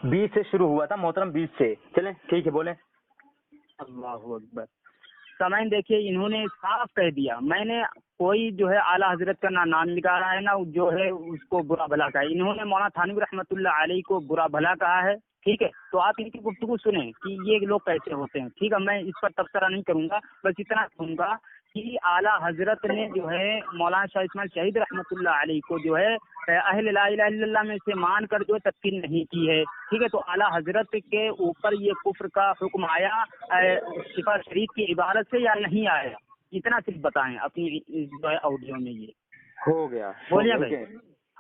20 سے شروع ہوا تھا محترم، 20 سے. چلیں ٹھیک ہے، بولیں. اللہ اکبر. سامعین دیکھیے، انہوں نے صاف کہہ دیا، میں نے کوئی جو ہے اعلیٰ حضرت کا نہ نام نکالا ہے، نہ جو ہے اس کو برا بھلا کہا ہے. انہوں نے مولانا تھانوی رحمۃ اللہ علیہ کو برا بھلا کہا ہے. ٹھیک ہے، تو آپ ان کی گفتگو سنیں کہ یہ لوگ کیسے ہوتے ہیں. ٹھیک ہے، میں اس پر تبصرہ نہیں کروں گا، بس اتنا کہوں گا کہ اعلیٰ حضرت نے جو ہے مولانا شاہ اسماعیل شہید رحمۃ اللہ علیہ کو جو ہے اہل لا الہ الا اللہ میں سے مان کر جو تدفین نہیں کی ہے. ٹھیک ہے، تو اعلیٰ حضرت کے اوپر یہ کفر کا حکم آیا شفا شریف کی عبارت سے یا نہیں آیا؟ اتنا صرف بتائیں اپنی جو ہے آڈیو میں. یہ ہو گیا. بولیے بھائی.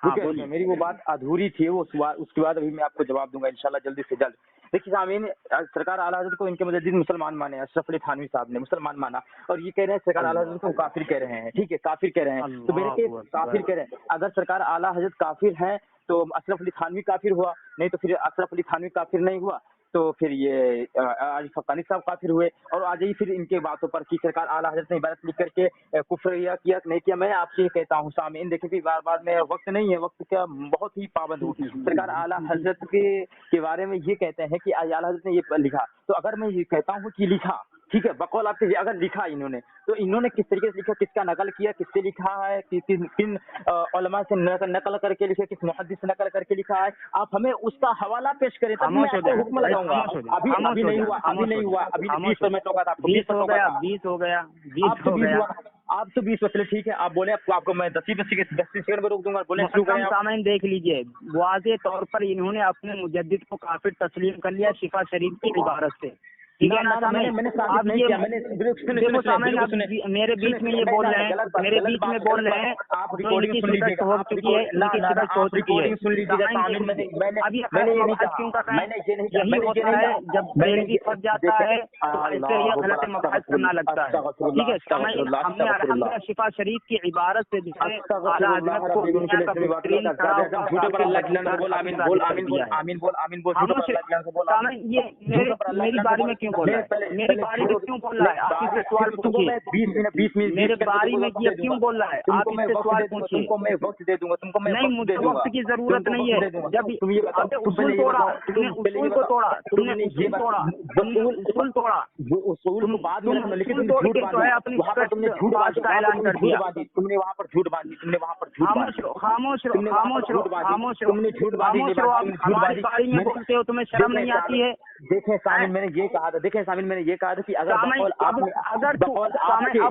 ہاں بولیے. میری وہ بات ادھوری تھی، وہ اس کے بعد ابھی میں آپ کو جواب دوں گا انشاءاللہ جلدی سے جلد. دیکھیے سامعین، سرکار اعلیٰ حضرت کو ان کے مجدد مسلمان مانے، اشرف علی تھانوی صاحب نے مسلمان مانا، اور یہ کہہ رہے ہیں سرکار اعلیٰ حضرت کو کافر کہہ رہے ہیں. ٹھیک ہے، کافر کہہ رہے ہیں. تو میرے کے کافر کہہ رہے ہیں، اگر سرکار اعلیٰ حضرت کافر ہیں تو اشرف علی تھانوی کافر ہوا، نہیں تو پھر اشرف علی تھانوی کافر نہیں ہوا، تو پھر یہ عارف حقانی صاحب کافر ہوئے. اور آ جائیے پھر ان کے باتوں پر کہ سرکار اعلیٰ حضرت نے عبارت لکھ کر کے کفر کیا نہیں کیا. میں آپ سے یہ کہتا ہوں سامعین، دیکھیں کہ بار میں وقت نہیں ہے، وقت کا بہت ہی پابند ہوں. سرکار اعلیٰ حضرت کے بارے میں یہ کہتے ہیں کہ اعلیٰ حضرت نے یہ لکھا، تو اگر میں یہ کہتا ہوں کہ لکھا، ٹھیک ہے، بقول آپ سے اگر لکھا انہوں نے، تو انہوں نے کس طریقے سے لکھا، کس کا نقل کیا، کس سے لکھا ہے، کن علماء سے نقل کر کے لکھا، کس محدث سے نقل کر کے لکھا ہے. آپ ہمیں اس کا حوالہ پیش کریں تب میں آپ کو حکم لگاؤں گا. ابھی نہیں ہوا. ابھی 20 پر میں ٹوکا تھا آپ کو. 20 ہو گیا. آپ تو 20 چلے ٹھیک ہے، آپ بولے، آپ کو میں 10 سیکنڈ میں روک دوں گا. بولیں، شروع کریں. سامعین دیکھ لیجئے، واضح طور پر انہوں نے اپنے مجدد کو کافر تسلیم کر لیا شفا شریف کی عبارت سے. ٹھیک ہے نا سامعین؟ اب یہ دیکھو سامعین، میرے بیچ میں یہ بول رہے ہیں، میرے بیچ میں بول رہے ہیں، آپ ریکارڈنگ سن لیجیے گا. ہو چکی ہے، ان کی شکست ہو چکی ہے. ابھی کیوں کر رہے ہیں؟ یہی ہوتا ہے جب بریلوی پھنس جاتا ہے تو ایسے ہی غلط مباحث کرنا لگتا ہے. ٹھیک ہے سامعین، ہم نے الحمدللہ شفا شریف کی عبارت سے جو ہے اعلیٰ حضرت کو دنیا کا بہترین میری باری میں کیوں بول رہا ہے؟ میری باری میں کیوں بول رہا ہے؟ آپ اس سے سوال پوچھیے. میرے باری میں یہ کیوں بول رہا ہے؟ آپ اس سے سوال پوچھیے. نہیں، مجھے وقت کی ضرورت نہیں ہے. جب اصول توڑا تم نے، اصول کو توڑا تم نے، اصول توڑا اصول توڑ کے جو ہے اپنی بات کا اعلان کر دیا. تم نے وہاں پر جھوٹ باندھی، خاموش رہو. ہماری باری میں بولتے ہو، تمہیں شرم نہیں آتی ہے؟ دیکھیں سامعین، میں نے یہ کہا تھا کہ اگر اب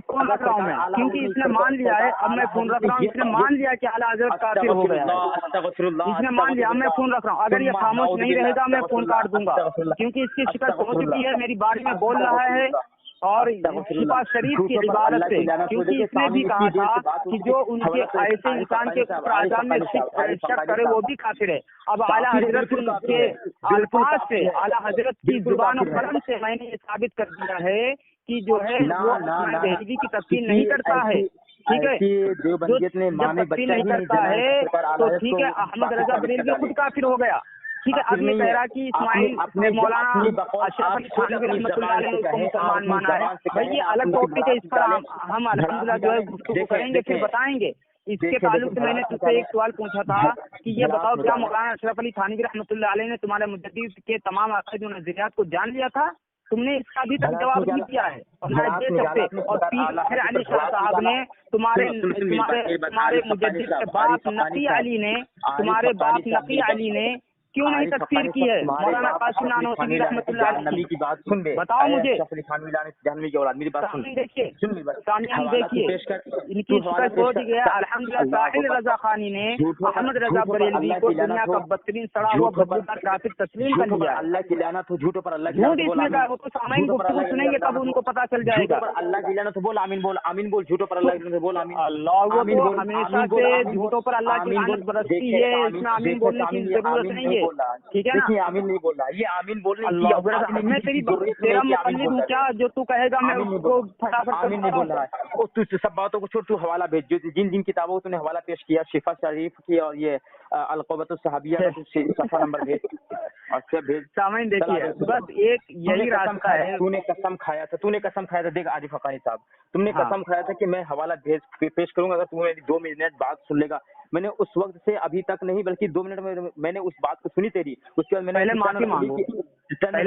فون رکھ رہا ہوں میں، کیونکہ اس نے مان لیا ہے. اب میں فون رکھ رہا ہوں. اس نے مان لیا کہ اعلیٰ حضرت کافر ہو گیا ہے. اس نے مان لیا. میں فون رکھ رہا ہوں. اگر یہ خاموش نہیں رہے گا میں فون کاٹ دوں گا، کیونکہ اس کی شکست ہو چکی ہے. میری باری میں بول رہا ہے اور شفا شریف کی عبارت سے، کیونکہ اس نے بھی کہا تھا کہ جو ان کے ایسے انسان کے اعظام میں شک کرے وہ بھی کافر ہے. اب اعلیٰ حضرت کے الفاظ سے، اعلیٰ حضرت کی زبان و قلم سے میں نے یہ ثابت کر دیا ہے کہ جو ہے وہ دہلوی کی تفصیل نہیں کرتا ہے. ٹھیک ہے، جو تفصیل نہیں کرتا ہے تو ٹھیک ہے. احمد رضا بریلوی خود کافر ہو گیا. ٹھیک ہے، اب یہ کہہ رہا کہ اسماعیل مولانا اشرف علی تھانوی رحمۃ اللہ علیہ کو مسلمان مانا ہے. بھائی یہ الگ ٹاپک ہے، اس پر ہم الحمدللہ جو ہے گفتگو کریں گے، پھر بتائیں گے. اس کے تعلق سے میں نے تجھ سے ایک سوال پوچھا تھا کہ یہ بتاؤ، کیا مولانا اشرف علی تھانوی رحمۃ اللہ علیہ نے تمہارے مجدد کے تمام عقائد و نظریات کو جان لیا تھا؟ तुम ने इसका अभी तक जवाब नहीं दिया है और ना दे सकते। और फिर अली शाह साहब ने तुम्हारे मुजद्दिद के बाप नकी अली ने, तुम्हारे बाप नकी अली ने क्यों नहीं तकफीर की है मौलाना कासिम नानोसी रहमतुल्लाह अलैह नबी की बात सुन बे, बताओ मुझे। जानवी की औलाद मेरी बात सुन, देखिए देखिए इनकी शिकस्त हो गया। अल्हम्दुलिल्लाह साहिल रजा खानी ने अहमद रजा बरेलवी को दुनिया का बदतरीन सड़ा हुआ बदबूदार काफिर तस्लीम कर लिया। अल्लाह की लानत हो, झूठों पर अल्लाह की झूठ इसमें का वो तो सामाइन गुफ्तगू सुनेंगे तब उनको पता चल जाएगा। अल्लाह की लानत बोल, आमीन बोल, आमीन बोल, झूठों पर अल्लाह की लानत बोल, आमीन। अल्लाह को हमेशा से झूठों पर अल्लाह की लानत बरसती है, इसमें आमीन बोलने की जरूरत नहीं है, ठीक है ना। देखिए आमीन नहीं बोल रहा, ये आमीन बोलने की मैं तेरा मुकल्लिद हूँ क्या जो तू कहेगा मैं उसको फटाफट आमीन नहीं बोल रहा है। तू सब बातों को छोड़, तू हवाला भेज, जो जिन जिन किताबों तूने हवाला पेश किया, शिफा शरीफ की और ये अलक़ुबतुस सहाबिया का सफा नंबर भेज और सब भेज। सामने देखिए बस एक यही रास्ता है। तूने कसम खाया था, देख आरिफ हक़ानी साहब, तुमने कसम खाया था कि मैं हवाला पेश करूंगा अगर तू मेरी 2 मिनट बात सुन लेगा। मैंने उस वक्त से अभी तक नहीं बल्कि 2 मिनट में मैंने उस बात को सुनी तेरी। उसके बाद मैंने पहले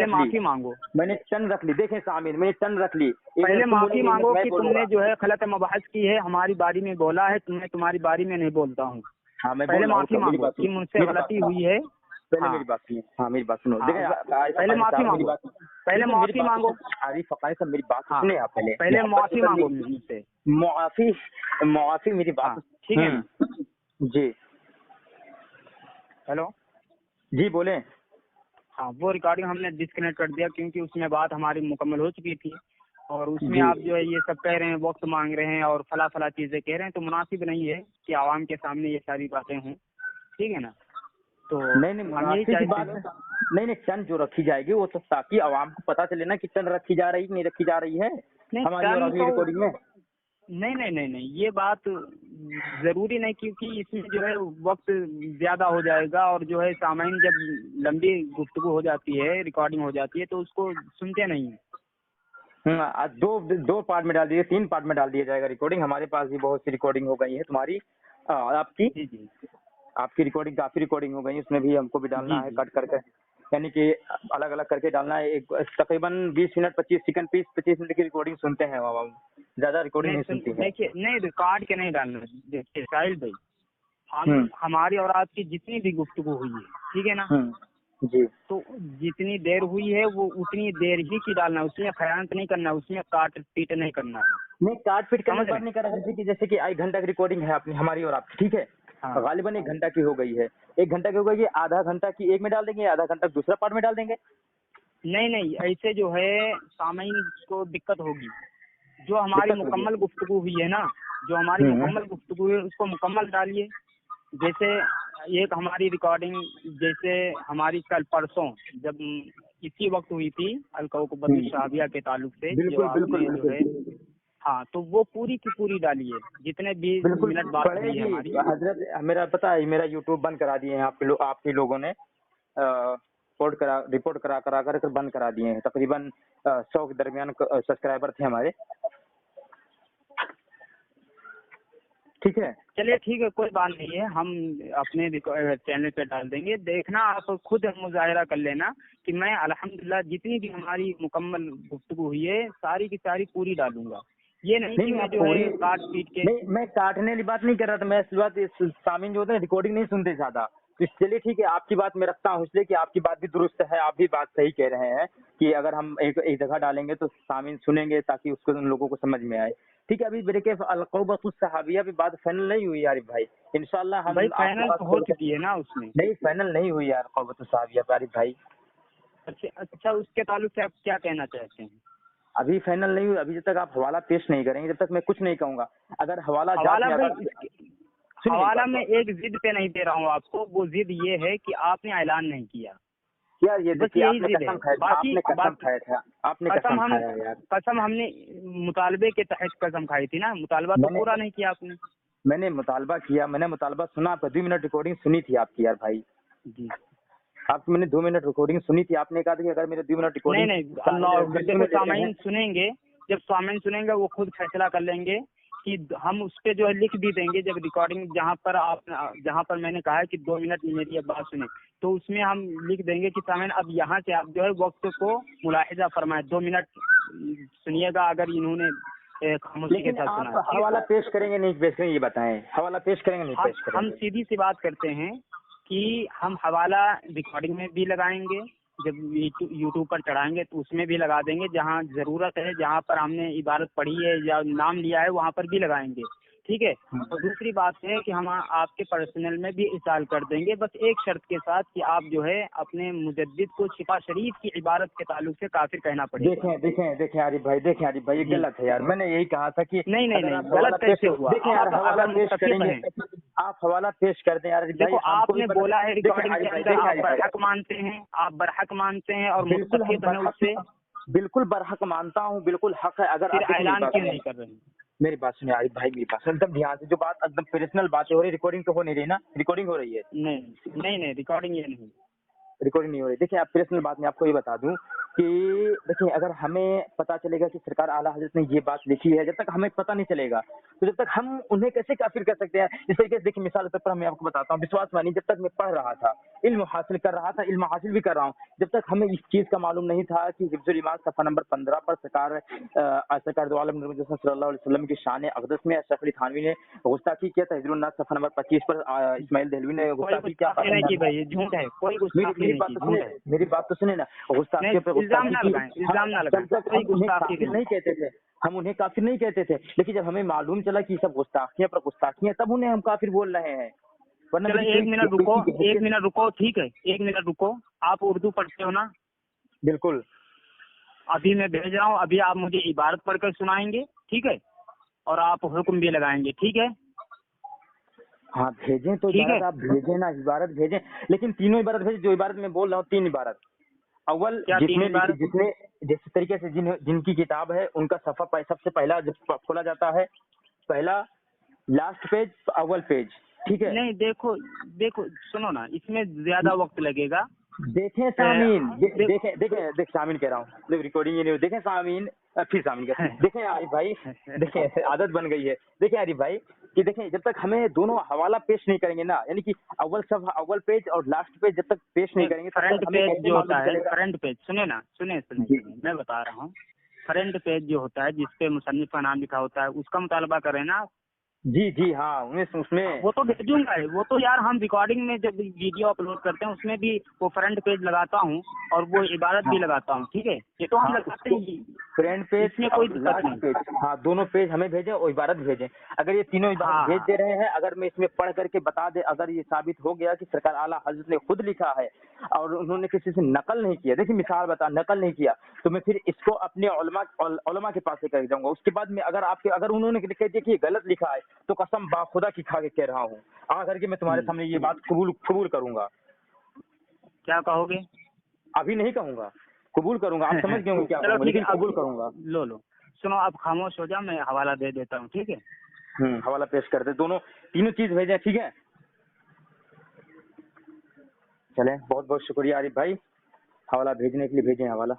माफी मांगो, मैंने टन रख ली। देखें सामीन, मैंने टन रख ली। पहले माफी मांगो कि तुमने जो है गलत मबहस की है, हमारी बारी में बोला है, तुमने तुम्हारी बारी में नहीं बोलता हूँ। हाँ, मैं पहले माफी मांगो कि मुझसे गलती हुई है। पहले मेरी बात सुनिए। हाँ मेरी बात सुनो। पहले माफी मांगो, पहले माफी मांगो। आरिफ हक़ानी साहब मेरी बात सुने आप पहले माफी मांगो मुझसे। मुआफी मेरी बात, ठीक है जी। हेलो जी बोले। हाँ, वो रिकॉर्डिंग हमने डिस्कनेक्ट कर दिया क्योंकि उसमें बात हमारी मुकम्मल हो चुकी थी और उसमें आप जो है ये सब कह रहे हैं, वक्त मांग रहे हैं और फला चीजें कह रहे हैं, तो मुनासिब नहीं है कि आवाम के सामने ये सारी बातें हों, ठीक है ना। तो नहीं टन जो रखी जाएगी वो तो ताकि आवाम को पता चले ना कि टन रखी जा रही नहीं रखी जा रही है हमारी रिकॉर्डिंग में। नहीं, ये बात जरूरी नहीं क्योंकि इसमें जो है वक्त ज्यादा हो जाएगा और जो है सामाइन जब लंबी गुफ्तगू हो जाती है, रिकॉर्डिंग हो जाती है तो उसको सुनते नहीं है। दो पार्ट में डाल दिए, 3 पार्ट में डाल दिया जाएगा रिकॉर्डिंग। हमारे पास भी बहुत सी रिकॉर्डिंग हो गई है तुम्हारी, आपकी रिकॉर्डिंग, काफी रिकॉर्डिंग हो गई, उसमें भी हमको भी डालना है कट करके, यानी कि अलग अलग करके डालना है। एक तकरीबन 20 मिनट 25 सेकंड 25 मिनट की रिकॉर्डिंग सुनते हैं, ज्यादा रिकॉर्डिंग नहीं सुनती है। देखिए नहीं रिकॉर्ड के नहीं डालना। देखिए साहिल भाई, हमारी और आपकी जितनी भी गुफ्तगू हुई है, ठीक है ना जी, तो जितनी देर हुई है वो उतनी देर ही की डालना, उसमें खयानत नहीं करना, उसमें काट पीट नहीं करना। नहीं काट पीट करने की बात नहीं कर रहा, जैसे कि 1 घंटा की रिकॉर्डिंग है अपनी हमारी और आपकी, ठीक है। गालिबन 1 घंटा की हो गई है, 1 घंटा की हो गई है, आधा घंटा की एक में डाल देंगे, आधा घंटा दूसरा पार्ट में डाल देंगे। नहीं ऐसे जो है सामीन को दिक्कत होगी। जो हमारी मुकम्मल गुफ्तगू हुई है ना, जो हमारी मुकम्मल गुफ्तगू है उसको मुकम्मल डालिए। जैसे एक हमारी रिकॉर्डिंग, जैसे हमारी कल परसों जब इसी वक्त हुई थी अलक़ौक़बतुस सहाबिया के ताल्लुक से, बिल्कुल जो है हाँ, तो वो पूरी की पूरी डालिए जितने 20 मिनट बात हुई है हमारी। हजरत मेरा पता है, मेरा यूट्यूब बंद करा दिए हैं आपके लोगों ने, रिपोर्ट करा कर बंद करा दिए हैं। तकरीबन 100 के दरमियान सब्सक्राइबर थे हमारे, ठीक है। चलिए ठीक है, कोई बात नहीं है, हम अपने चैनल पे डाल देंगे। देखना आप खुद मुजाहिरा कर लेना कि मैं अल्हम्दुलिल्लाह जितनी भी हमारी मुकम्मल गुफ्तगू हुई है सारी की सारी पूरी डालूंगा। ये नहीं कि मैं जो है काट पीट के, नहीं मैं काटने वाली बात नहीं कर रहा था, मैं इस बात सामीन जो होते हैं रिकॉर्डिंग नहीं सुनते ज्यादा, तो चलिए ठीक है आपकी बात मैं रखता हूँ, इसलिए कि आपकी बात भी दुरुस्त है, आप भी बात सही कह रहे हैं कि अगर हम एक जगह डालेंगे तो सामीन सुनेंगे ताकि उसको उन लोगों को समझ में आए। ठीक है, अभी मेरे के अलक़ौक़बतुस सहाबिया भी बात फाइनल नहीं हुई आरिफ भाई, इंशाल्लाह हम फाइनल हो चुकी है ना उसमें। नहीं फाइनल नहीं हुई यार अलक़ौक़बतुस सहाबिया आरिफ भाई। अच्छा उसके ताल्लुक से आप क्या कहना चाहते हैं? अभी फाइनल नहीं हुई, अभी जब तक आप हवाला पेश नहीं करेंगे जब तक मैं कुछ नहीं कहूँगा। अगर हवाला मैं एक जिद पे नहीं दे रहा हूँ आपको, वो जिद ये है कि आपने ऐलान नहीं किया यार, ये बस यही जिद है। बाकी कसम हमने मुतालबे के तहत कसम खाई थी ना, मुतालबा तो पूरा नहीं किया आपने। मैंने मुतालबा किया, मैंने मुतालबा सुना, आपका 2 मिनट रिकॉर्डिंग सुनी थी आपकी यार भाई जी, आपकी मैंने 2 मिनट रिकॉर्डिंग सुनी थी। आपने कहा था कि अगर मेरे 2 मिनट रिकॉर्डिंग नहीं सामीन सुनेंगे, जब सामीन सुनेंगे वो खुद फैसला कर लेंगे कि हम उस पे जो है लिख भी देंगे, जब रिकॉर्डिंग जहाँ पर मैंने कहा है कि 2 मिनट मेरी अब बात सुने, तो उसमें हम लिख देंगे कि सामने अब यहाँ से आप जो है वक्त को मुलाहिजा फरमाए, 2 मिनट सुनिएगा अगर इन्होंने खामोशी के लेकिन साथ आप सुना है। हवाला पेश करेंगे नहीं पेश करेंगे, ये बताएं, हवाला पेश करेंगे नहीं पेश हम करेंगे? सीधी सी बात करते हैं कि हम हवाला रिकॉर्डिंग में भी लगाएंगे, जब यूट्यूब पर चढ़ाएंगे तो उसमें भी लगा देंगे, जहाँ जरूरत है, जहाँ पर हमने इबारत पढ़ी है या नाम लिया है वहाँ पर भी लगाएंगे, ठीक है। और दूसरी बात है कि हम आपके पर्सनल में भी इरसाल कर देंगे, बस एक शर्त के साथ कि आप जो है अपने मुजद्दिद को शिफा शरीफ की इबारत के ताल्लुक से काफिर कहना पड़ेगा। देखें आरिफ भाई, ये जी। गलत है यार। मैंने यही कहा था कि नहीं नहीं अगर नहीं, आप हवाला गलत पेश, कैसे हुआ? देखें यार, आप हवाला अगर पेश मुत्तफिक करेंगे, हैं, आप हवाला पेश कर दें यार आरिफ भाई। देखो हमको भी आपने पता, बोला है देखें रिकॉर्डिंग आरिफ के भाई, अंदर आप आरिफ भाई, बरहक मानते हैं, आप बरहक मानते हैं और बिल्कुल हम मुत्तफिक हैं उससे, बिल्कुल बरहक मानता हूँ, बिल्कुल हक है। अगर फिर आप, देखिए मेरी ऐलान बात क्यों सुनिए, नहीं कर रहे हैं? मेरी बात सुनिए आरिफ भाई, मेरी बात सुनिए एकदम ध्यान से। जो बात एकदम पर्सनल बातें हो रही, रिकॉर्डिंग तो हो नहीं रही ना? रिकॉर्डिंग हो रही है? नहीं नहीं नहीं, रिकॉर्डिंग ये नहीं। रिकॉर्डिंग नहीं हो रही। देखिए आप, पर्सनल बात मैं आपको ये बता दूं कि देखिए, अगर हमें पता चलेगा कि सरकार आला हजरत ने ये बात लिखी है, जब तक हमें पता नहीं चलेगा तो जब तक हम उन्हें कैसे काफिर कर सकते हैं? इस तरीके से देखिए, मिसाल के तौर पर मैं आपको बताता हूँ, विश्वास मानिए, जब तक मैं पढ़ रहा था, इल्म हासिल कर रहा था, इल्म हासिल भी कर रहा हूँ, जब तक हमें इस चीज का मालूम नहीं था कि हिफ्जुल ईमान सफा नंबर 15 पर सरकार दो आलम नबी सल्लल्लाहु अलैहि वसल्लम की शान अक़दस में अशरफ अली थानवी ने गुस्ताखी किया, तहज़ीरुन नास सफा नंबर 25 पर इस्माइल देहलवी ने कोई गुस्ताखी किया। गुस्ताखी नहीं की भाई, ये झूठ है, कोई गुस्ताखी मेरी नहीं बात की, तो झूठ सुने, है। मेरी बात तो सुने ना। गुस्ताखी पे इल्जाम गुस्ताखी ना की, लगाएं, इल्जाम ना लगाएं, जब तक कोई हम उन्हें गुस्ताखी काफिर नहीं। नहीं कहते थे, हम उन्हें काफिर नहीं कहते थे, लेकिन जब हमें मालूम चला कि ये सब गुस्ताखियां पर गुस्ताखियां, तब उन्हें हम काफिर बोल रहे हैं। वरना चलो मेरी एक मिनट रुको, कोई एक मिनट रुको, ठीक है, एक मिनट रुको। आप उर्दू पढ़ते हो ना? बिल्कुल। अभी मैं भेज रहा हूँ, अभी आप मुझे इबारत पढ़कर सुनाएंगे, ठीक है, और आप हुक्म भी लगाएंगे, ठीक है? हाँ भेजें तो ठीक है। इबारत आप भेजें ना, इबारत भेजें, लेकिन तीनों इबारत भेजें। जो इबारत मैं बोल रहा हूँ, 3 इबारत। अव्वल क्या 3 इबारत? जिसमें जिस तरीके से जिनकी किताब है उनका सफा सबसे पहला जब खोला जाता है, पहला लास्ट पेज, अव्वल पेज, ठीक है? नहीं देखो, देखो सुनो ना, इसमें ज्यादा वक्त लगेगा। देखें सामीन, देख देख सामीन कह रहा हूँ, जब रिकॉर्डिंग ये नहीं हो, देखें सामीन, फिर सामीन कह, देखें आरिफ भाई, देखें आदत बन गई है। देखें आरिफ भाई कि देखें, जब तक हमें दोनों हवाला पेश नहीं करेंगे ना, यानी कि अव्वल पेज और लास्ट पेज जब तक पेश नहीं करेंगे, तब फ्रंट तक हमें पेज कैसे जो होता मालूम है, चलेगा? फ्रंट पेज सुने ना, सुने सुने जी। सुने, मैं बता रहा हूँ। फ्रंट पेज जो होता है जिसपे मुसन्निफ का नाम लिखा होता है, उसका मुतालबा करें ना। जी हाँ, उसमें वो तो भेजूंगा ही, वो तो यार हम रिकॉर्डिंग में जब वीडियो अपलोड करते हैं उसमें भी वो फ्रंट पेज लगाता हूँ और वो इबारत भी लगाता हूँ, ठीक है, ये तो हम लगाते ही, फ्रंट पेज, इसमें कोई दिक्कत लास्ट नहीं। पेज, हाँ दोनों पेज हमें भेजें और इबारत भेजें। अगर ये तीनों इबारत हाँ भेज हाँ, दे रहे हैं, अगर मैं इसमें पढ़ करके बता दे, अगर ये साबित हो गया कि सरकार आला हजरत ने खुद लिखा है और उन्होंने किसी से नकल नहीं किया, देखिए मिसाल बता, नकल नहीं किया, तो मैं फिर इसको अपने उलमा के पास लेकर जाऊंगा। उसके बाद में अगर उन्होंने कह दिया कि ये गलत लिखा है, तो कसम बाखुदा की खा के कह रहा हूँ, आकर के मैं तुम्हारे सामने ये बात कबूल करूंगा। क्या कहोगे? अभी नहीं कहूंगा, कबूल करूंगा, आप समझ गए होंगे क्या चलो कहूंगा, ठीक है, लेकिन अब कबूल करूंगा। लो, सुनो, आप खामोश हो जाओ, मैं हवाला दे देता हूँ, ठीक है? हवाला पेश कर दे, तीनों चीज भेजें, ठीक है? चलें, बहुत बहुत शुक्रिया आरिफ भाई, हवाला भेजने के लिए। भेजें हवाला।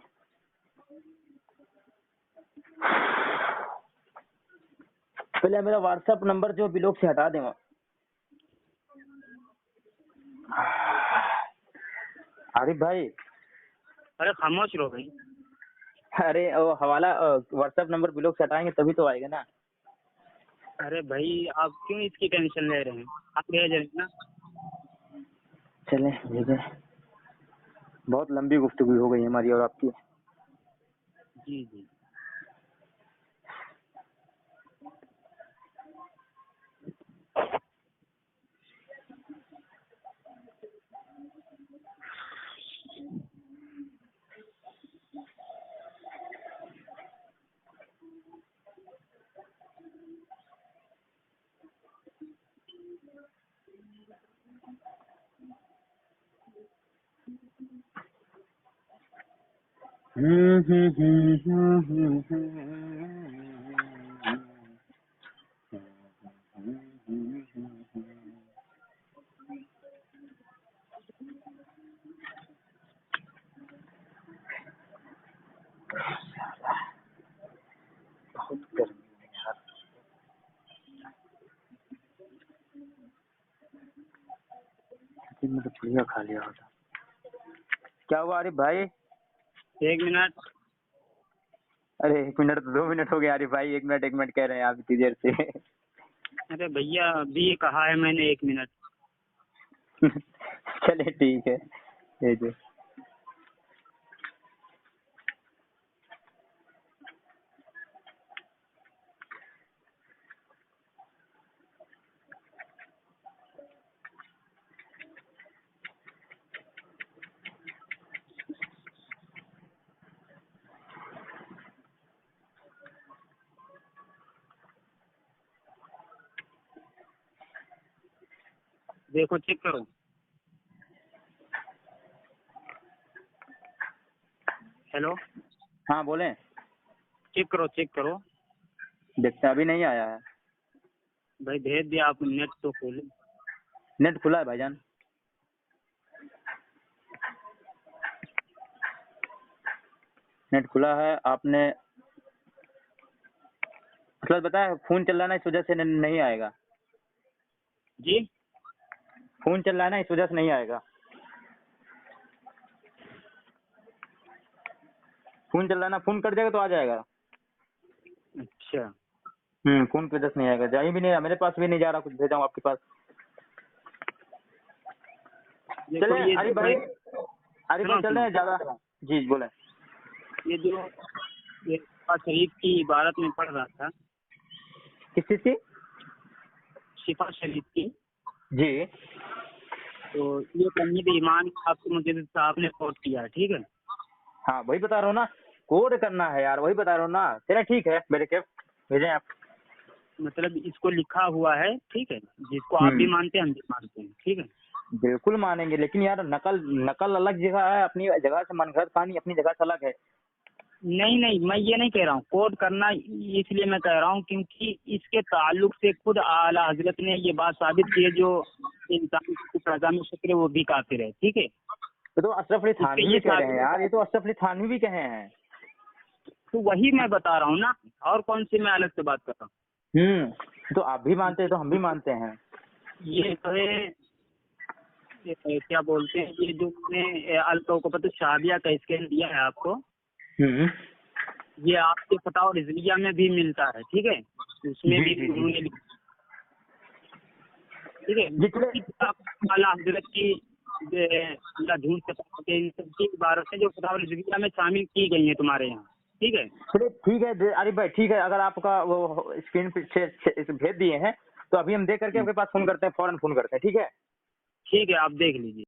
पहले मेरा व्हाट्सएप नंबर जो ब्लॉक से हटा दें। आरिफ भाई, अरे खामोश रहो भाई। अरे वो हवाला व्हाट्सएप नंबर ब्लॉक से हटाएंगे तभी तो आएगा ना। अरे भाई आप क्यों इसकी टेंशन ले रहे हैं, आप भेज रहे हैं ना। चलें भेजें, बहुत लंबी गुफ्तगू हो गई हमारी और आपकी। जी जी। बहुत गर्मी है यार। میں تو چڑیا کھا لیا ہوتا. کیا ہوا عارف بھائی؟ 1 منٹ. ارے 1 منٹ تو 2 منٹ ہو گئے عارف بھائی. 1 منٹ کہہ رہے ہیں آپ اتنی دیر سے. ارے بھیا ابھی کہا ہے میں نے 1 منٹ. چلے ٹھیک ہے بھیجو. دیکھو چیک کرو. ہیلو ہاں بولیں. چیک کرو. دیکھتے ابھی نہیں آیا ہے. بھائی بھیج دیا آپ نیٹ تو کھولے. نیٹ کھلا ہے بھائی جان. نیٹ کھلا ہے. آپ نے اصل بتایا فون چل رہا ہے نا اس وجہ سے نہیں آئے گا. جی فون چل رہا ہے نا اس وجہ سے نہیں آئے گا. فون چل رہا ہے نا, فون کٹ جائے گا تو آ جائے گا. اچھا فون کی وجہ سے نہیں آئے گا. جائیں بھی نہیں, میرے پاس بھی نہیں جا رہا. کچھ بھیجا ہوں آپ کے پاس. چلے عارف بھائی چل رہے ہیں زیادہ. جی بولیں. یہ جو شفا شریف کی عبارت میں پڑھ رہا تھا. کس چیز کی؟ شفا شریف کی. جی تو یہ تمہید ایمان آپ کے مجدد صاحب نے کوٹ کیا ہے, ٹھیک ہے. ہاں وہی بتا رہا ہوں نا, کوڈ کرنا ہے یار, وہی بتا رہا ہوں نا. چلے ٹھیک ہے میرے کیف بھیجیں آپ. مطلب اس کو لکھا ہوا ہے, ٹھیک ہے, جس کو آپ بھی مانتے ہیں ہم بھی مانتے ہیں, ٹھیک ہے. بالکل مانیں گے, لیکن یار نقل الگ جگہ ہے, اپنی جگہ سے منگت کہانی اپنی جگہ سے الگ ہے. نہیں میں یہ نہیں کہہ رہا ہوں کوٹ کرنا, اس لیے میں کہہ رہا ہوں کیونکہ اس کے تعلق سے خود اعلیٰ حضرت نے یہ بات ثابت کی ہے جو انسان کی فضا میں شکر ہے وہ بھی کافر ہے, ٹھیک ہے. یہ تو اشرف علی تھانوی بھی کہہ رہے ہیں یار, یہ تو اشرف علی تھانوی بھی کہے ہیں. تو وہی میں بتا رہا ہوں نا, اور کون سی میں الگ سے بات کر رہا ہوں. تو آپ بھی مانتے ہیں تو ہم بھی مانتے ہیں. یہ جو ہے کیا بولتے ہیں, یہ جو میں نے الکوکبۃ الشہابیہ کا اسکین دیا ہے آپ کو, یہ آپ کے فتاوی رضویہ میں بھی ملتا ہے, ٹھیک ہے. اس میں بھی انہوں نے لکھا, ٹھیک ہے. اعلیٰ حضرت کی اللہ جھوٹ سے پاک ہے, ان سب کی عبارتیں جو فتاوی رضویہ میں شامل کی گئی ہیں تمہارے یہاں, ٹھیک ہے. چلیے ٹھیک ہے عارف بھائی, ٹھیک ہے. اگر آپ کا وہ اسکرین پہ بھیج دیے ہیں تو ابھی ہم دیکھ کر کے آپ کے پاس فون کرتے ہیں, فوراً فون کرتے ہیں, ٹھیک ہے. ٹھیک ہے آپ دیکھ لیجیے.